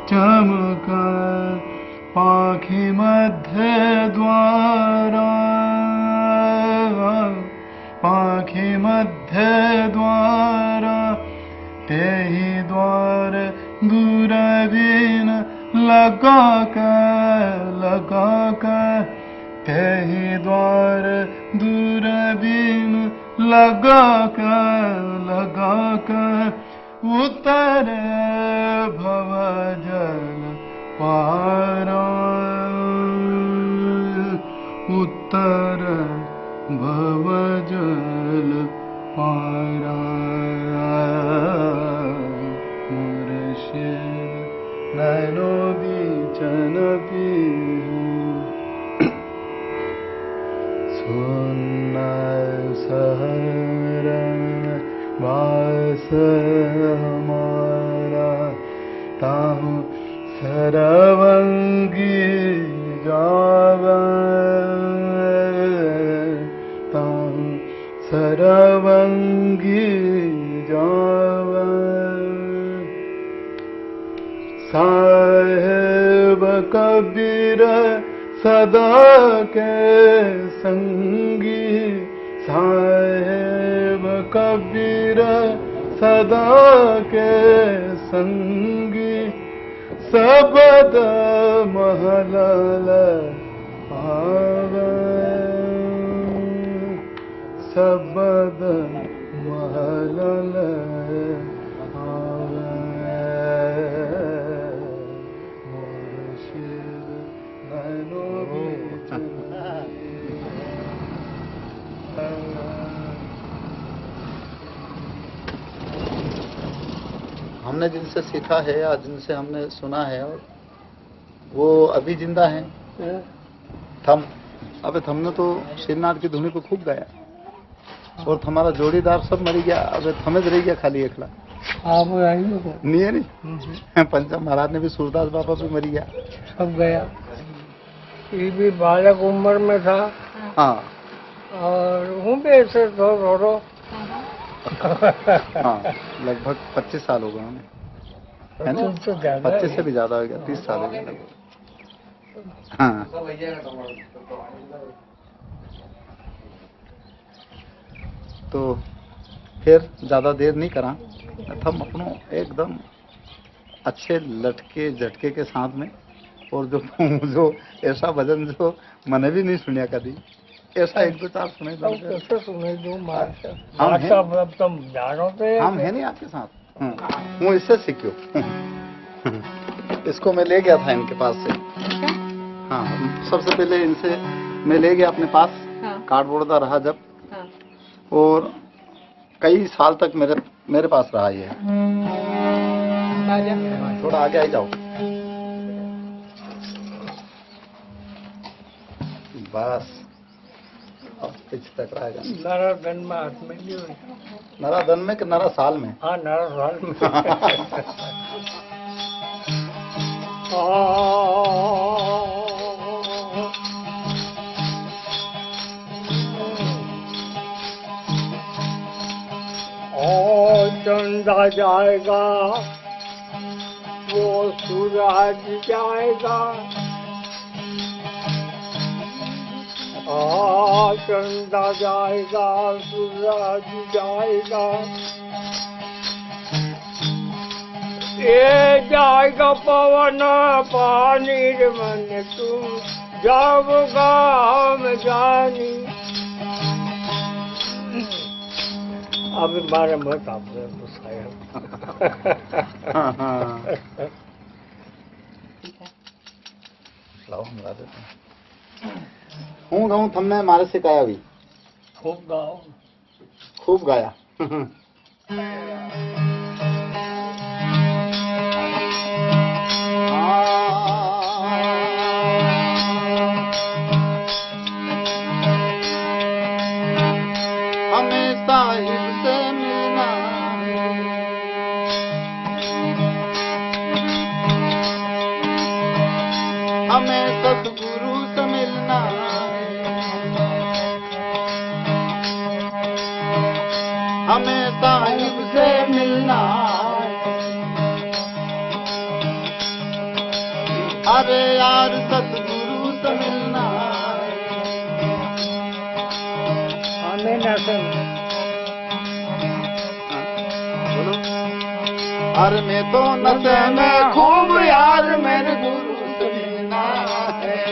चमक, पाखी मध्य द्वारा, पाखी मध्य द्वारा, तेहि द्वार दूरबीन लगा कर, तेहि द्वार दूरबीन लगा कर, उतरे भव जल पारा, उत्तर भव जल पारा, मुर्शिद नैनो बीच नबी है, सुन सहरा वास हमारा, ताहु सरवंगी जावा, ताहु सरवंगी जावा, साहेब कबीर सदा के संगी, साहेब कबीर सदा के संगी सबद महलल आवे सबद महलल आवे मुर्शिद नैनो हमने जिनसे सीखा है या जिनसे हमने सुना है और वो अभी जिंदा हैं। थम अबे थमने तो श्रीनाथ की धुनी पे खूब गाया और हमारा जोड़ीदार सब मरी गया। अबे थमे रह गया खाली एकला। आप नहीं है नहीं पंचम महाराज ने भी सूरदास बाबा भी मरी गया। सब गया। ये भी बालक उम्र में था। हाँ और हूँ भी ऐसे थोड़ो हाँ लगभग 25 साल हो गए हमें, है ना? 25 से भी ज्यादा हो गया, 30 साल हो गया लगभग। हाँ तो फिर ज्यादा देर नहीं करा, हम अपनों एकदम अच्छे लटके झटके के साथ में और जो ऐसा भजन जो मैंने भी नहीं सुनिया कभी, ऐसा एक दो चार सुने कैसे सुने जो हम तुम जानो तो हम है नहीं आपके साथ। हूँ इससे सीखियो। इसको मैं ले गया था इनके पास से। हाँ सबसे पहले इनसे मैं ले गया अपने पास। कार्डबोर्ड का रहा जब और कई साल तक मेरे पास रहा ये। थोड़ा आगे आ जाओ बस। अब पीछे तक रहेगा। नरा धन में हाथ में नहीं हुई। नरा धन में कि नरा साल में? हाँ नरा साल में। चंदा जाएगा वो सूरज जाएगा। चंदा जाएगा सूरज जाएगा। ये जाएगा पवन पानी मन तुम जाओगा हम जानी। अभी मारे मत आपने गुस्साया। लाओ हम गा देते हैं। हूँ गाऊँ तुमने हमारे सिखाया भी। खूब गाओ। खूब गाया। हमें साहिब से मिलना हमें सतगुरु से मिलना हमें साहिब से मिलना। अरे यार सतगुरु से मिलना हमें न बोलो। अरे मैं तो नशे में खूब यार मेरे गुरु से मिलना है।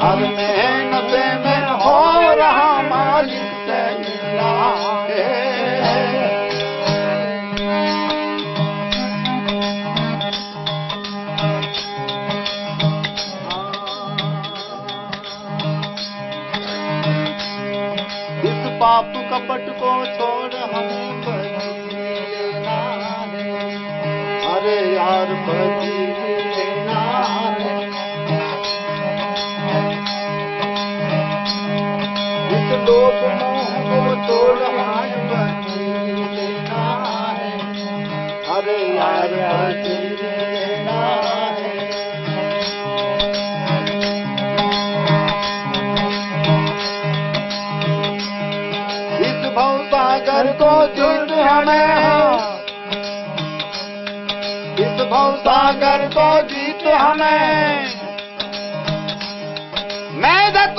अरे मैं नशे में हो रहा मालिक से मिलना है। इस पाप कपट को छोड़ हमें बची लेना है। अरे यार बची लेना है। इस लोक मोह को छोड़ हमें बची लेना है। अरे यार बची लेना है। इस भव सागर को जीत हमें। इस भव सागर को जीत हमें। मैं दत्त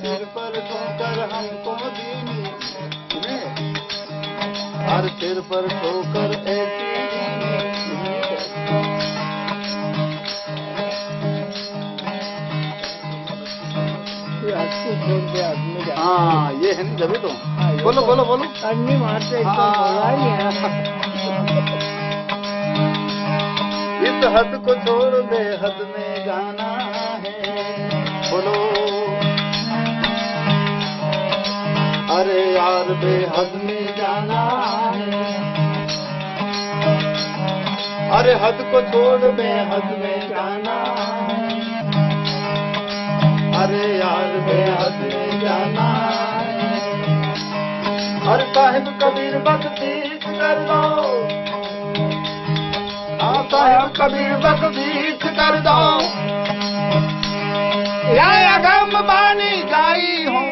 सिर पर ठोकर हमको दीनी, हर सिर पर ठोकर ऐसी हाँ ये है नहीं जब तो बोलो बोलो बोलो अन्नी मारते इस हद को छोड़ बेहद में जाना है, बोलो अरे यार बेहद में जाना है, अरे हद को छोड़ बेहद में जाना है, अरे यार बेहद में जाना है, अरे साहिब कबीर बख्शीश कर दो, साहिब कबीर बख्शीश कर दो, या गम बानी गाई हूँ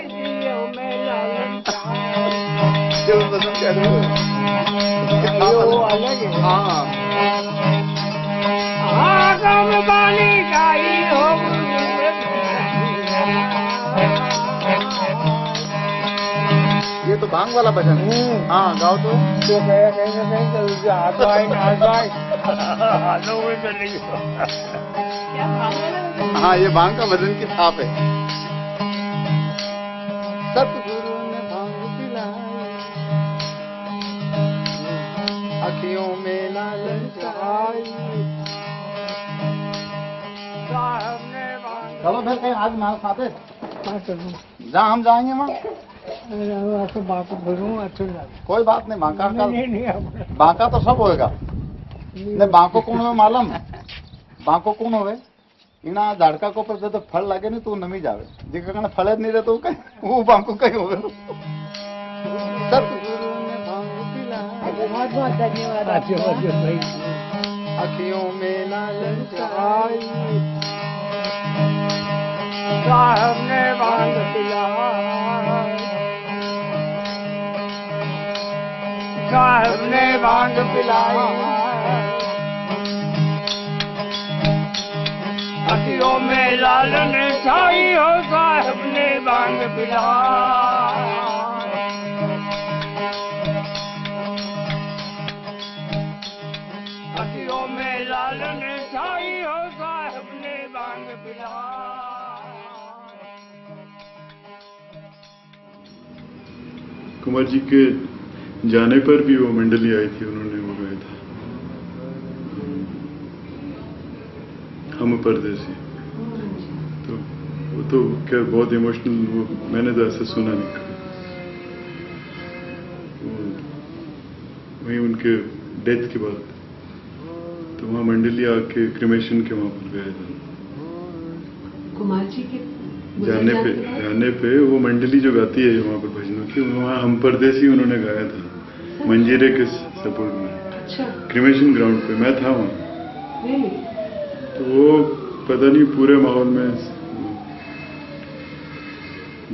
गम बानी गाई हो, ये तो भांग वाला भजन है। हाँ गाओ तो हाँ ये भांग का भजन की छाप है। सतगुरु ने भांग पिलाई, अखियों में लालन छाई, चलो फिर कहीं आज माल खाते जहाँ हम जाएंगे वहाँ तो बात बोलूँ अच्छा कोई बात नहीं, बांका का बांका तो सब होएगा। नहीं बांको कौन हो मालूम, बांको कौन होवे इना झाड़का को पर जब फल लगे नहीं तो नमी जावे, जिसके कारण फल नहीं रहे तो वो बांको कहीं होवे। सतगुरु ने भांग पिलाई, बहुत बहुत धन्यवाद भाई, अखियों में लालन छाई, साहब ने भांग पिलाई, साहब ने भांग पिलाई, अखियों में लालन छाई हो, साहब ने भांग पिलाई, अखियों में लालन छाई हो, साहब ने भांग पिलाई। कुमार जी के जाने पर भी वो मंडली आई थी, उन्होंने वो गाया था हम परदेसी, तो वो तो क्या बहुत इमोशनल, वो मैंने तो ऐसा सुना नहीं कभी। वहीं उनके डेथ के बाद तो वहाँ मंडली आके क्रिमेशन के वहाँ पर गया था। कुमार जी के जाने पे वो मंडली जो गाती है वहाँ पर भजनों की, वहाँ हम परदेसी उन्होंने गाया था मंजीरे के सपोर्ट में। अच्छा। क्रिमेशन ग्राउंड पे मैं था वहाँ। तो वो पता नहीं पूरे माहौल में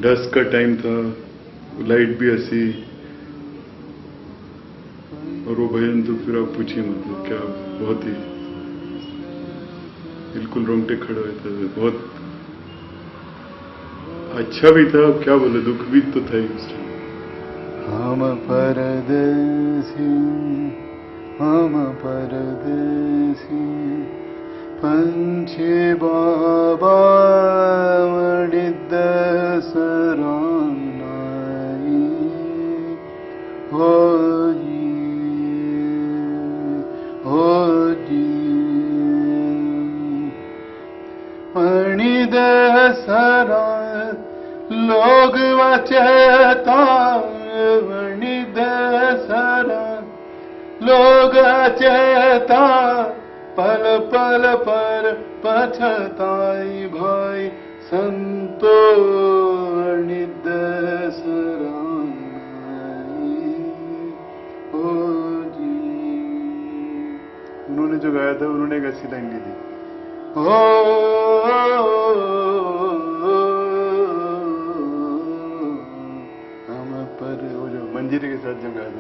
डस्ट का टाइम था, लाइट भी हंसी, और वो भजन तो फिर आप पूछिए मतलब क्या, बहुत ही बिल्कुल रोंगटे खड़े हुए थे, बहुत अच्छा भी था, क्या बोले दुख भी तो था ही उस टाइम। हम परदेसी पंछी बाबा वडिद सरानाई हो जी वडिद सरा लोग वचता वनिद सरा लोग चेता पल पल पर पछताई भाई संतो वनिद सरानाई हो जी। उन्होंने जो गाया था उन्होंने एक अच्छी लाइन ली थी, पर वो जो मंजीरे के साथ जो गाया था,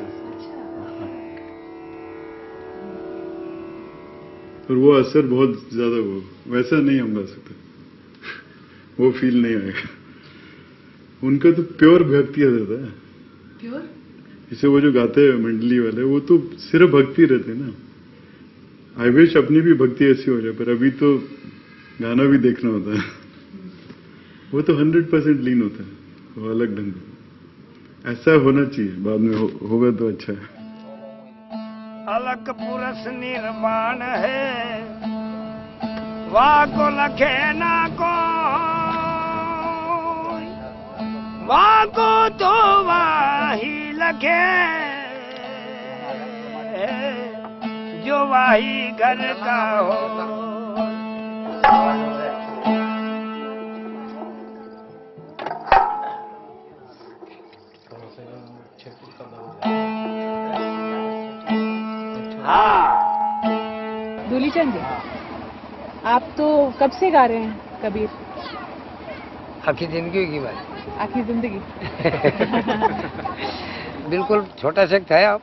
और वो असर बहुत ज्यादा, वो वैसा नहीं हम गा सकते, वो फील नहीं आएगा। उनका तो प्योर भक्ति आ जाता है। प्योर? जैसे वो जो गाते हैं मंडली वाले, वो तो सिर्फ भक्ति रहते हैं ना। आई विश अपनी भी भक्ति ऐसी हो जाए, पर अभी तो गाना भी देखना होता है। वो तो 100% लीन होता है, वो अलग ढंग का। ऐसा होना चाहिए, बाद में होगा तो अच्छा है। अलग पुरुष निर्माण है, वाह को लखे ना को, वाह को तो वाही लखे, जो वाही घर का हो। दूलीचंद जी, आप तो कब से गा रहे हैं कबीर? आखिर जिंदगी की बात। आखिर जिंदगी। बिल्कुल छोटा से थे आप,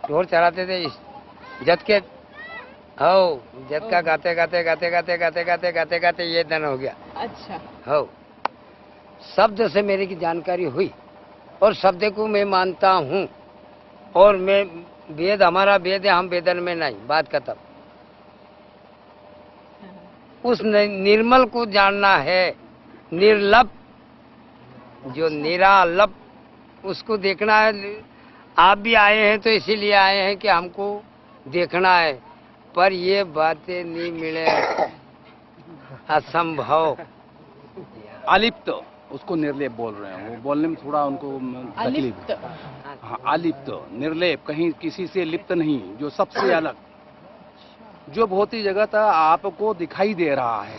ढोल चलाते थे जत के, हो जत का गाते गाते गाते गाते गाते गाते गाते गाते ये दिन हो गया। अच्छा। हो शब्द से मेरे की जानकारी हुई और शब्द को मैं मानता हूँ, और मैं वेद हमारा वेद है, हम वेदन में नहीं, बात खत्म। उस निर्मल को जानना है, निर्लप जो निरालप, उसको देखना है। आप भी आए हैं तो इसीलिए आए हैं कि हमको देखना है, पर ये बातें नहीं मिले, असंभव। अलिप्त, उसको निर्लेप बोल रहे हैं, वो बोलने में थोड़ा उनको तकलीफ। हाँ, अलिप्त, निर्लेप, कहीं किसी से लिप्त नहीं, जो सबसे अलग, जो भौतिक जगत आपको दिखाई दे रहा है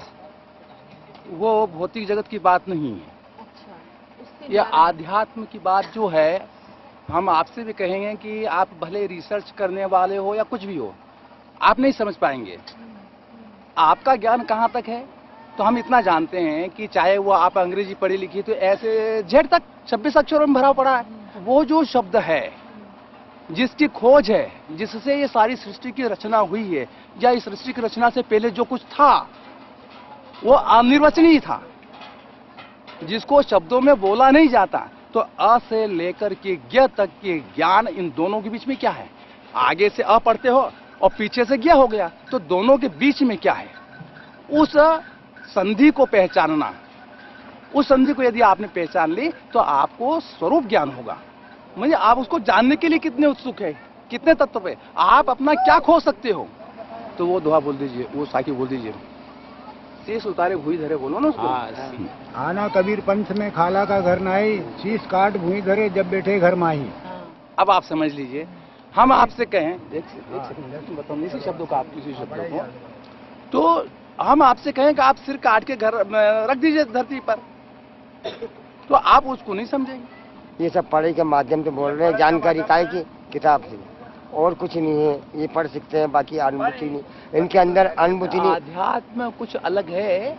वो भौतिक जगत की बात नहीं है। यह आध्यात्म की बात जो है, हम आपसे भी कहेंगे कि आप भले रिसर्च करने वाले हो या कुछ भी हो, आप नहीं समझ पाएंगे। आपका ज्ञान कहाँ तक है, तो हम इतना जानते हैं कि चाहे वो आप अंग्रेजी पढ़ी लिखी, तो ऐसे जेड तक 26 अक्षरों में भरा पड़ा है। वो जो शब्द है, जिसकी खोज है, जिससे ये सारी सृष्टि की रचना हुई है, या इस सृष्टि की रचना से पहले जो कुछ था वो अनिर्वचनीय था, जिसको शब्दों में बोला नहीं जाता। तो अ से लेकर के ज्ञ तक के ज्ञान, इन दोनों के बीच में क्या है? आगे से अ पढ़ते हो और पीछे से ज्ञ हो गया, तो दोनों के बीच में क्या है? उस संधि को पहचानना। उस संधि को यदि आपने पहचान ली तो आपको स्वरूप ज्ञान होगा। मुझे आप उसको जानने के लिए कितने उत्सुक है, कितने तत्व पे आप अपना क्या खो सकते हो? तो वो दोहा बोल दीजिए, वो साखी बोल दीजिए, शीश उतारे भूई धरे, बोलो ना उसको। आना कबीर पंथ में खाला का घर नाई, शीश काट भूई धरे जब बैठे घर माही। अब आप समझ लीजिए, हम आपसे कहें, एक सेकंड बताओ, इसी शब्दों का, आप किसी शब्दों को, तो हम आपसे कहें कि आप सिर काट के घर रख दीजिए धरती पर, तो आप उसको नहीं समझेंगे। ये सब पढ़ाई के माध्यम से बोल रहे हैं, जानकारी काय की किताब से, और कुछ नहीं है। ये पढ़ सकते हैं, बाकी अनुभूति नहीं, इनके अंदर अनुभूति नहीं। आध्यात्म कुछ अलग है।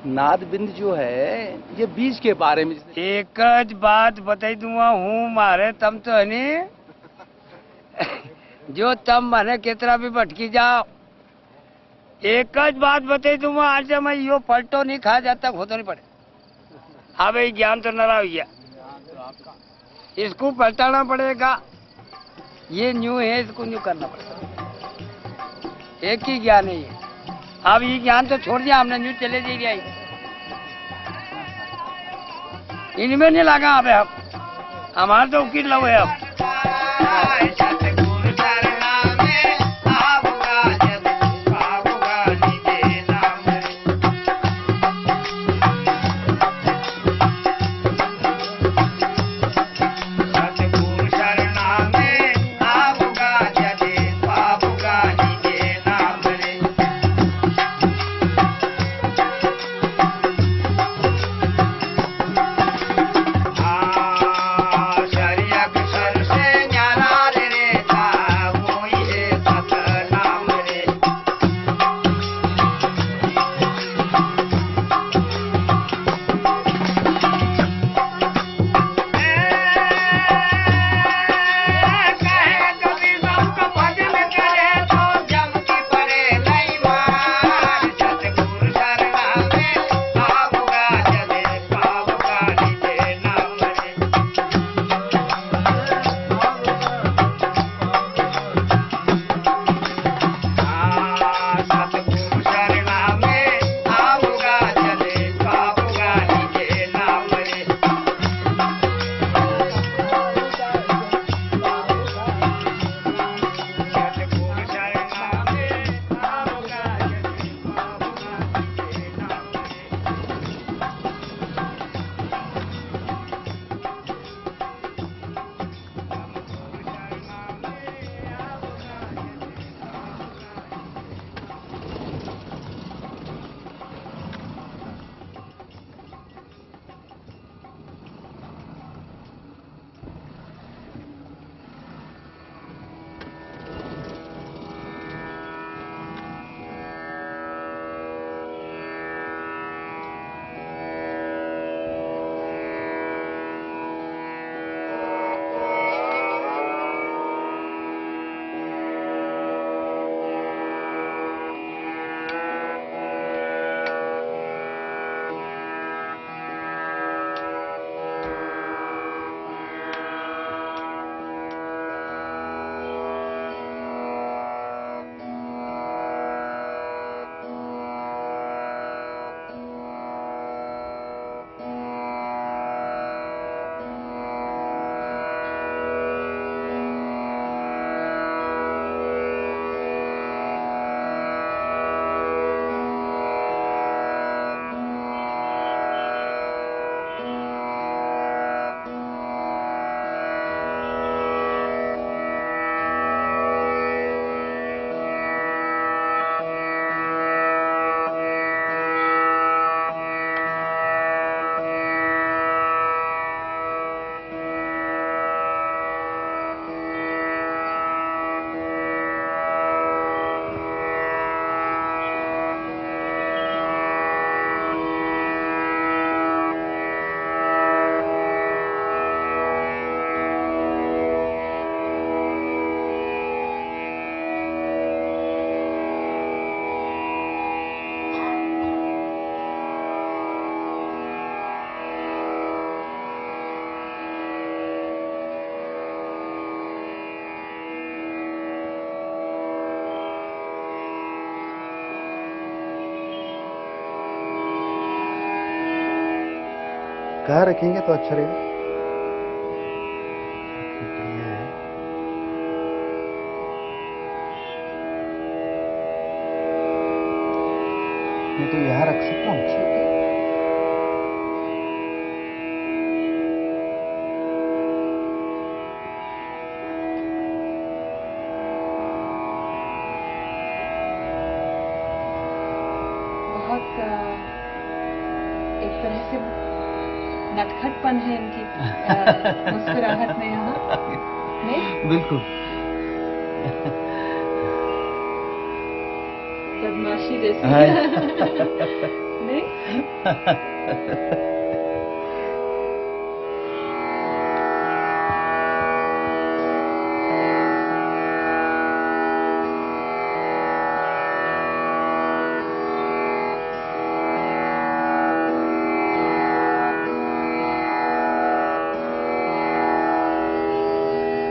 नाद बिंद जो है, ये बीज के बारे में। एक बात बताई दूंगा हूँ मारे, तम तो है नहीं जो तम मने कितना भी भटकी जाओ, एक बात बताई दूंगा, आज मैं यो पलटो नहीं खा जाता, होता नहीं पड़े। हाँ भाई, ज्ञान तो नरा हुआ, इसको पलटाना पड़ेगा। ये न्यू है, इसको न्यू करना पड़ेगा। एक ही ज्ञान है ये। अब ये ज्ञान तो छोड़ दिया हमने, न्यू चले जाइए, इनमें नहीं लगा। अब हमारा तो उकील लो है अब। शरिया कहाँ रखेंगे तो अच्छा रहेगा? मैं तो यहाँ रख सकता हूँ। बहुत एक तरह से नटखटपन है इनकी मुस्कुराहट में यहाँ, नहीं? बिल्कुल। बदमाशी जैसी हाँ। नहीं?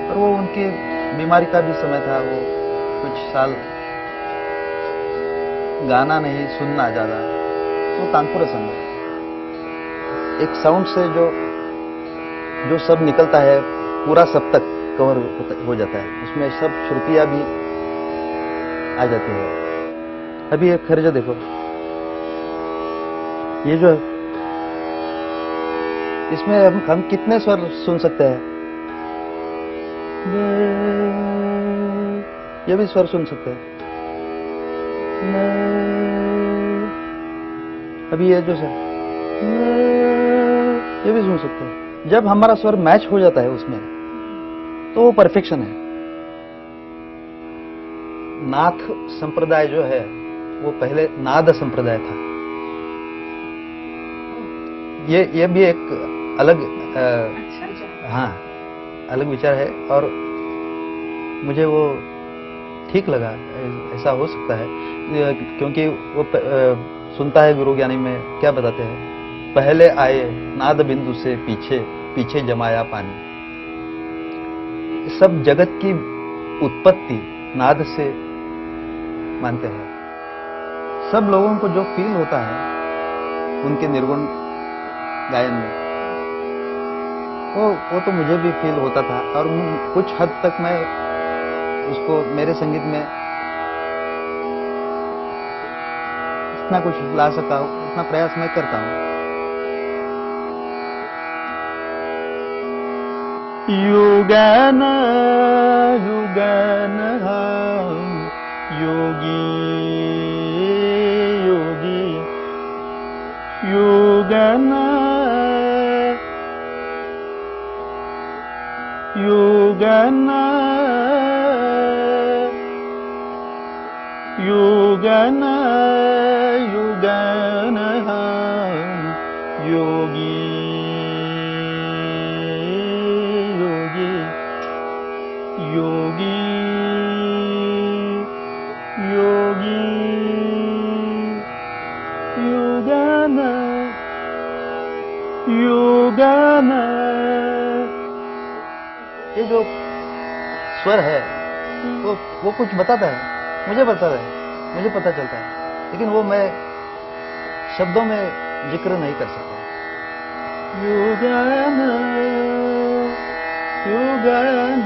और वो उनकी बीमारी का भी समय था, वो कुछ साल गाना नहीं सुनना ज्यादा, वो तानपुरा संग एक साउंड से जो सब निकलता है पूरा सब तक कवर हो जाता है, उसमें सब श्रुतियां भी आ जाती है। अभी एक खर्जा देखो, ये जो है इसमें हम कितने स्वर सुन सकते हैं? ये भी स्वर सुन सकते हैं। अभी ये जो सर ये भी सुन सकते हैं। जब हमारा स्वर मैच हो जाता है उसमें तो वो परफेक्शन है। नाथ संप्रदाय जो है वो पहले नाद संप्रदाय था। ये भी एक अलग हाँ अलग विचार है और मुझे वो ठीक लगा। ऐसा हो सकता है क्योंकि वो सुनता है गुरु ज्ञानी में क्या बताते हैं, पहले आए नाद बिंदु से पीछे पीछे जमाया पानी। सब जगत की उत्पत्ति नाद से मानते हैं। सब लोगों को जो फील होता है उनके निर्गुण गायन में वो तो मुझे भी फील होता था और कुछ हद तक मैं उसको मेरे संगीत में इतना कुछ ला सका हूं, इतना प्रयास मैं करता हूं। युगन युगन योगी योगी युगन युगन युगन युगन योगी योगी योगी योगी युगन युगन। ये जो स्वर है वो कुछ बताता है, मुझे बताता है, मुझे पता चलता है, लेकिन वो मैं शब्दों में जिक्र नहीं कर सकता। युगन युगन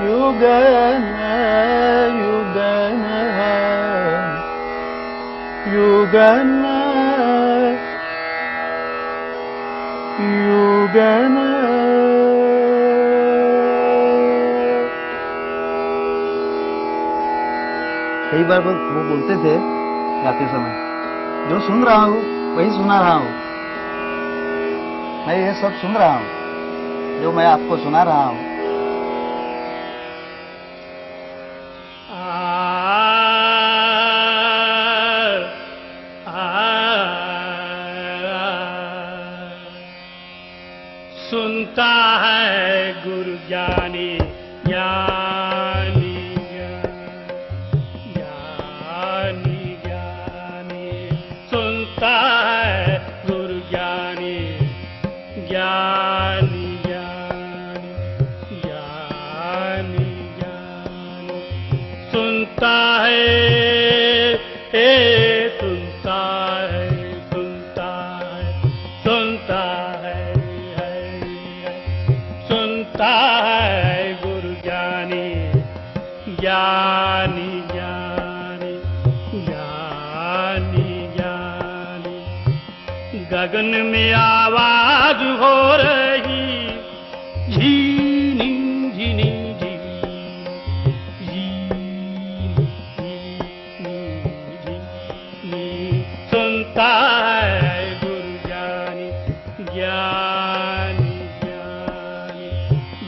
युगन युगन युगन युगन। कई बार वो बोलते थे गाते समय, जो सुन रहा हूँ वही सुना रहा हूँ, मैं ये सब सुन रहा हूँ जो मैं आपको सुना रहा हूँ। सुनता है गुरु ज्ञानी ज्ञानी ज्ञानी ज्ञानी, सुनता है गुरु ज्ञानी ज्ञानी ज्ञानी ज्ञानी ज्ञानी, सुनता है सुनता है सुनता है सुनता ज्ञानी ज्ञानी ज्ञानी ज्ञानी गगन में आवाज हो रही झीनी झीनी सुनता है गुरु ज्ञानी ज्ञानी ज्ञानी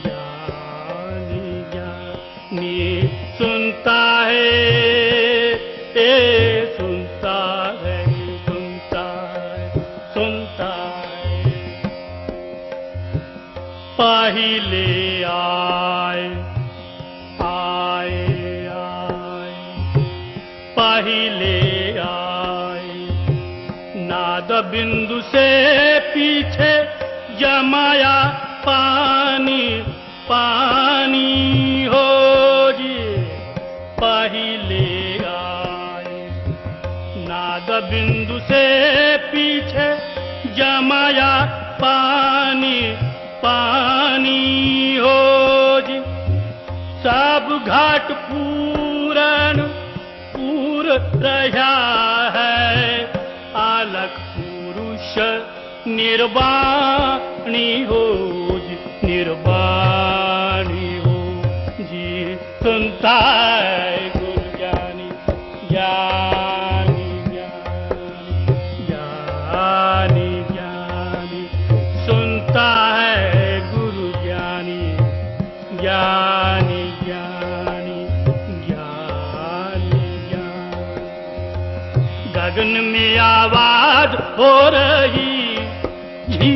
ज्ञानी ज्ञानी सुनता है सुनता है सुनता है सुनता है पहिले आए आए आए पहिले नाद बिंदु से पीछे जमाया पानी पानी हो जी पहिले आए नाद बिंदु से पीछे जमाया पानी पानी हो जी सब घाट पूरन पूर रहा है अलग पुरुष निर्वाणी हो जी निर्वाणी हो जी सुनता है गुरु ज्ञानी ज्ञानी ज्ञानी ज्ञानी सुनता है गुरु ज्ञानी ज्ञानी ज्ञानी ज्ञानी ज्ञानी गगन में आवाज हो रही झी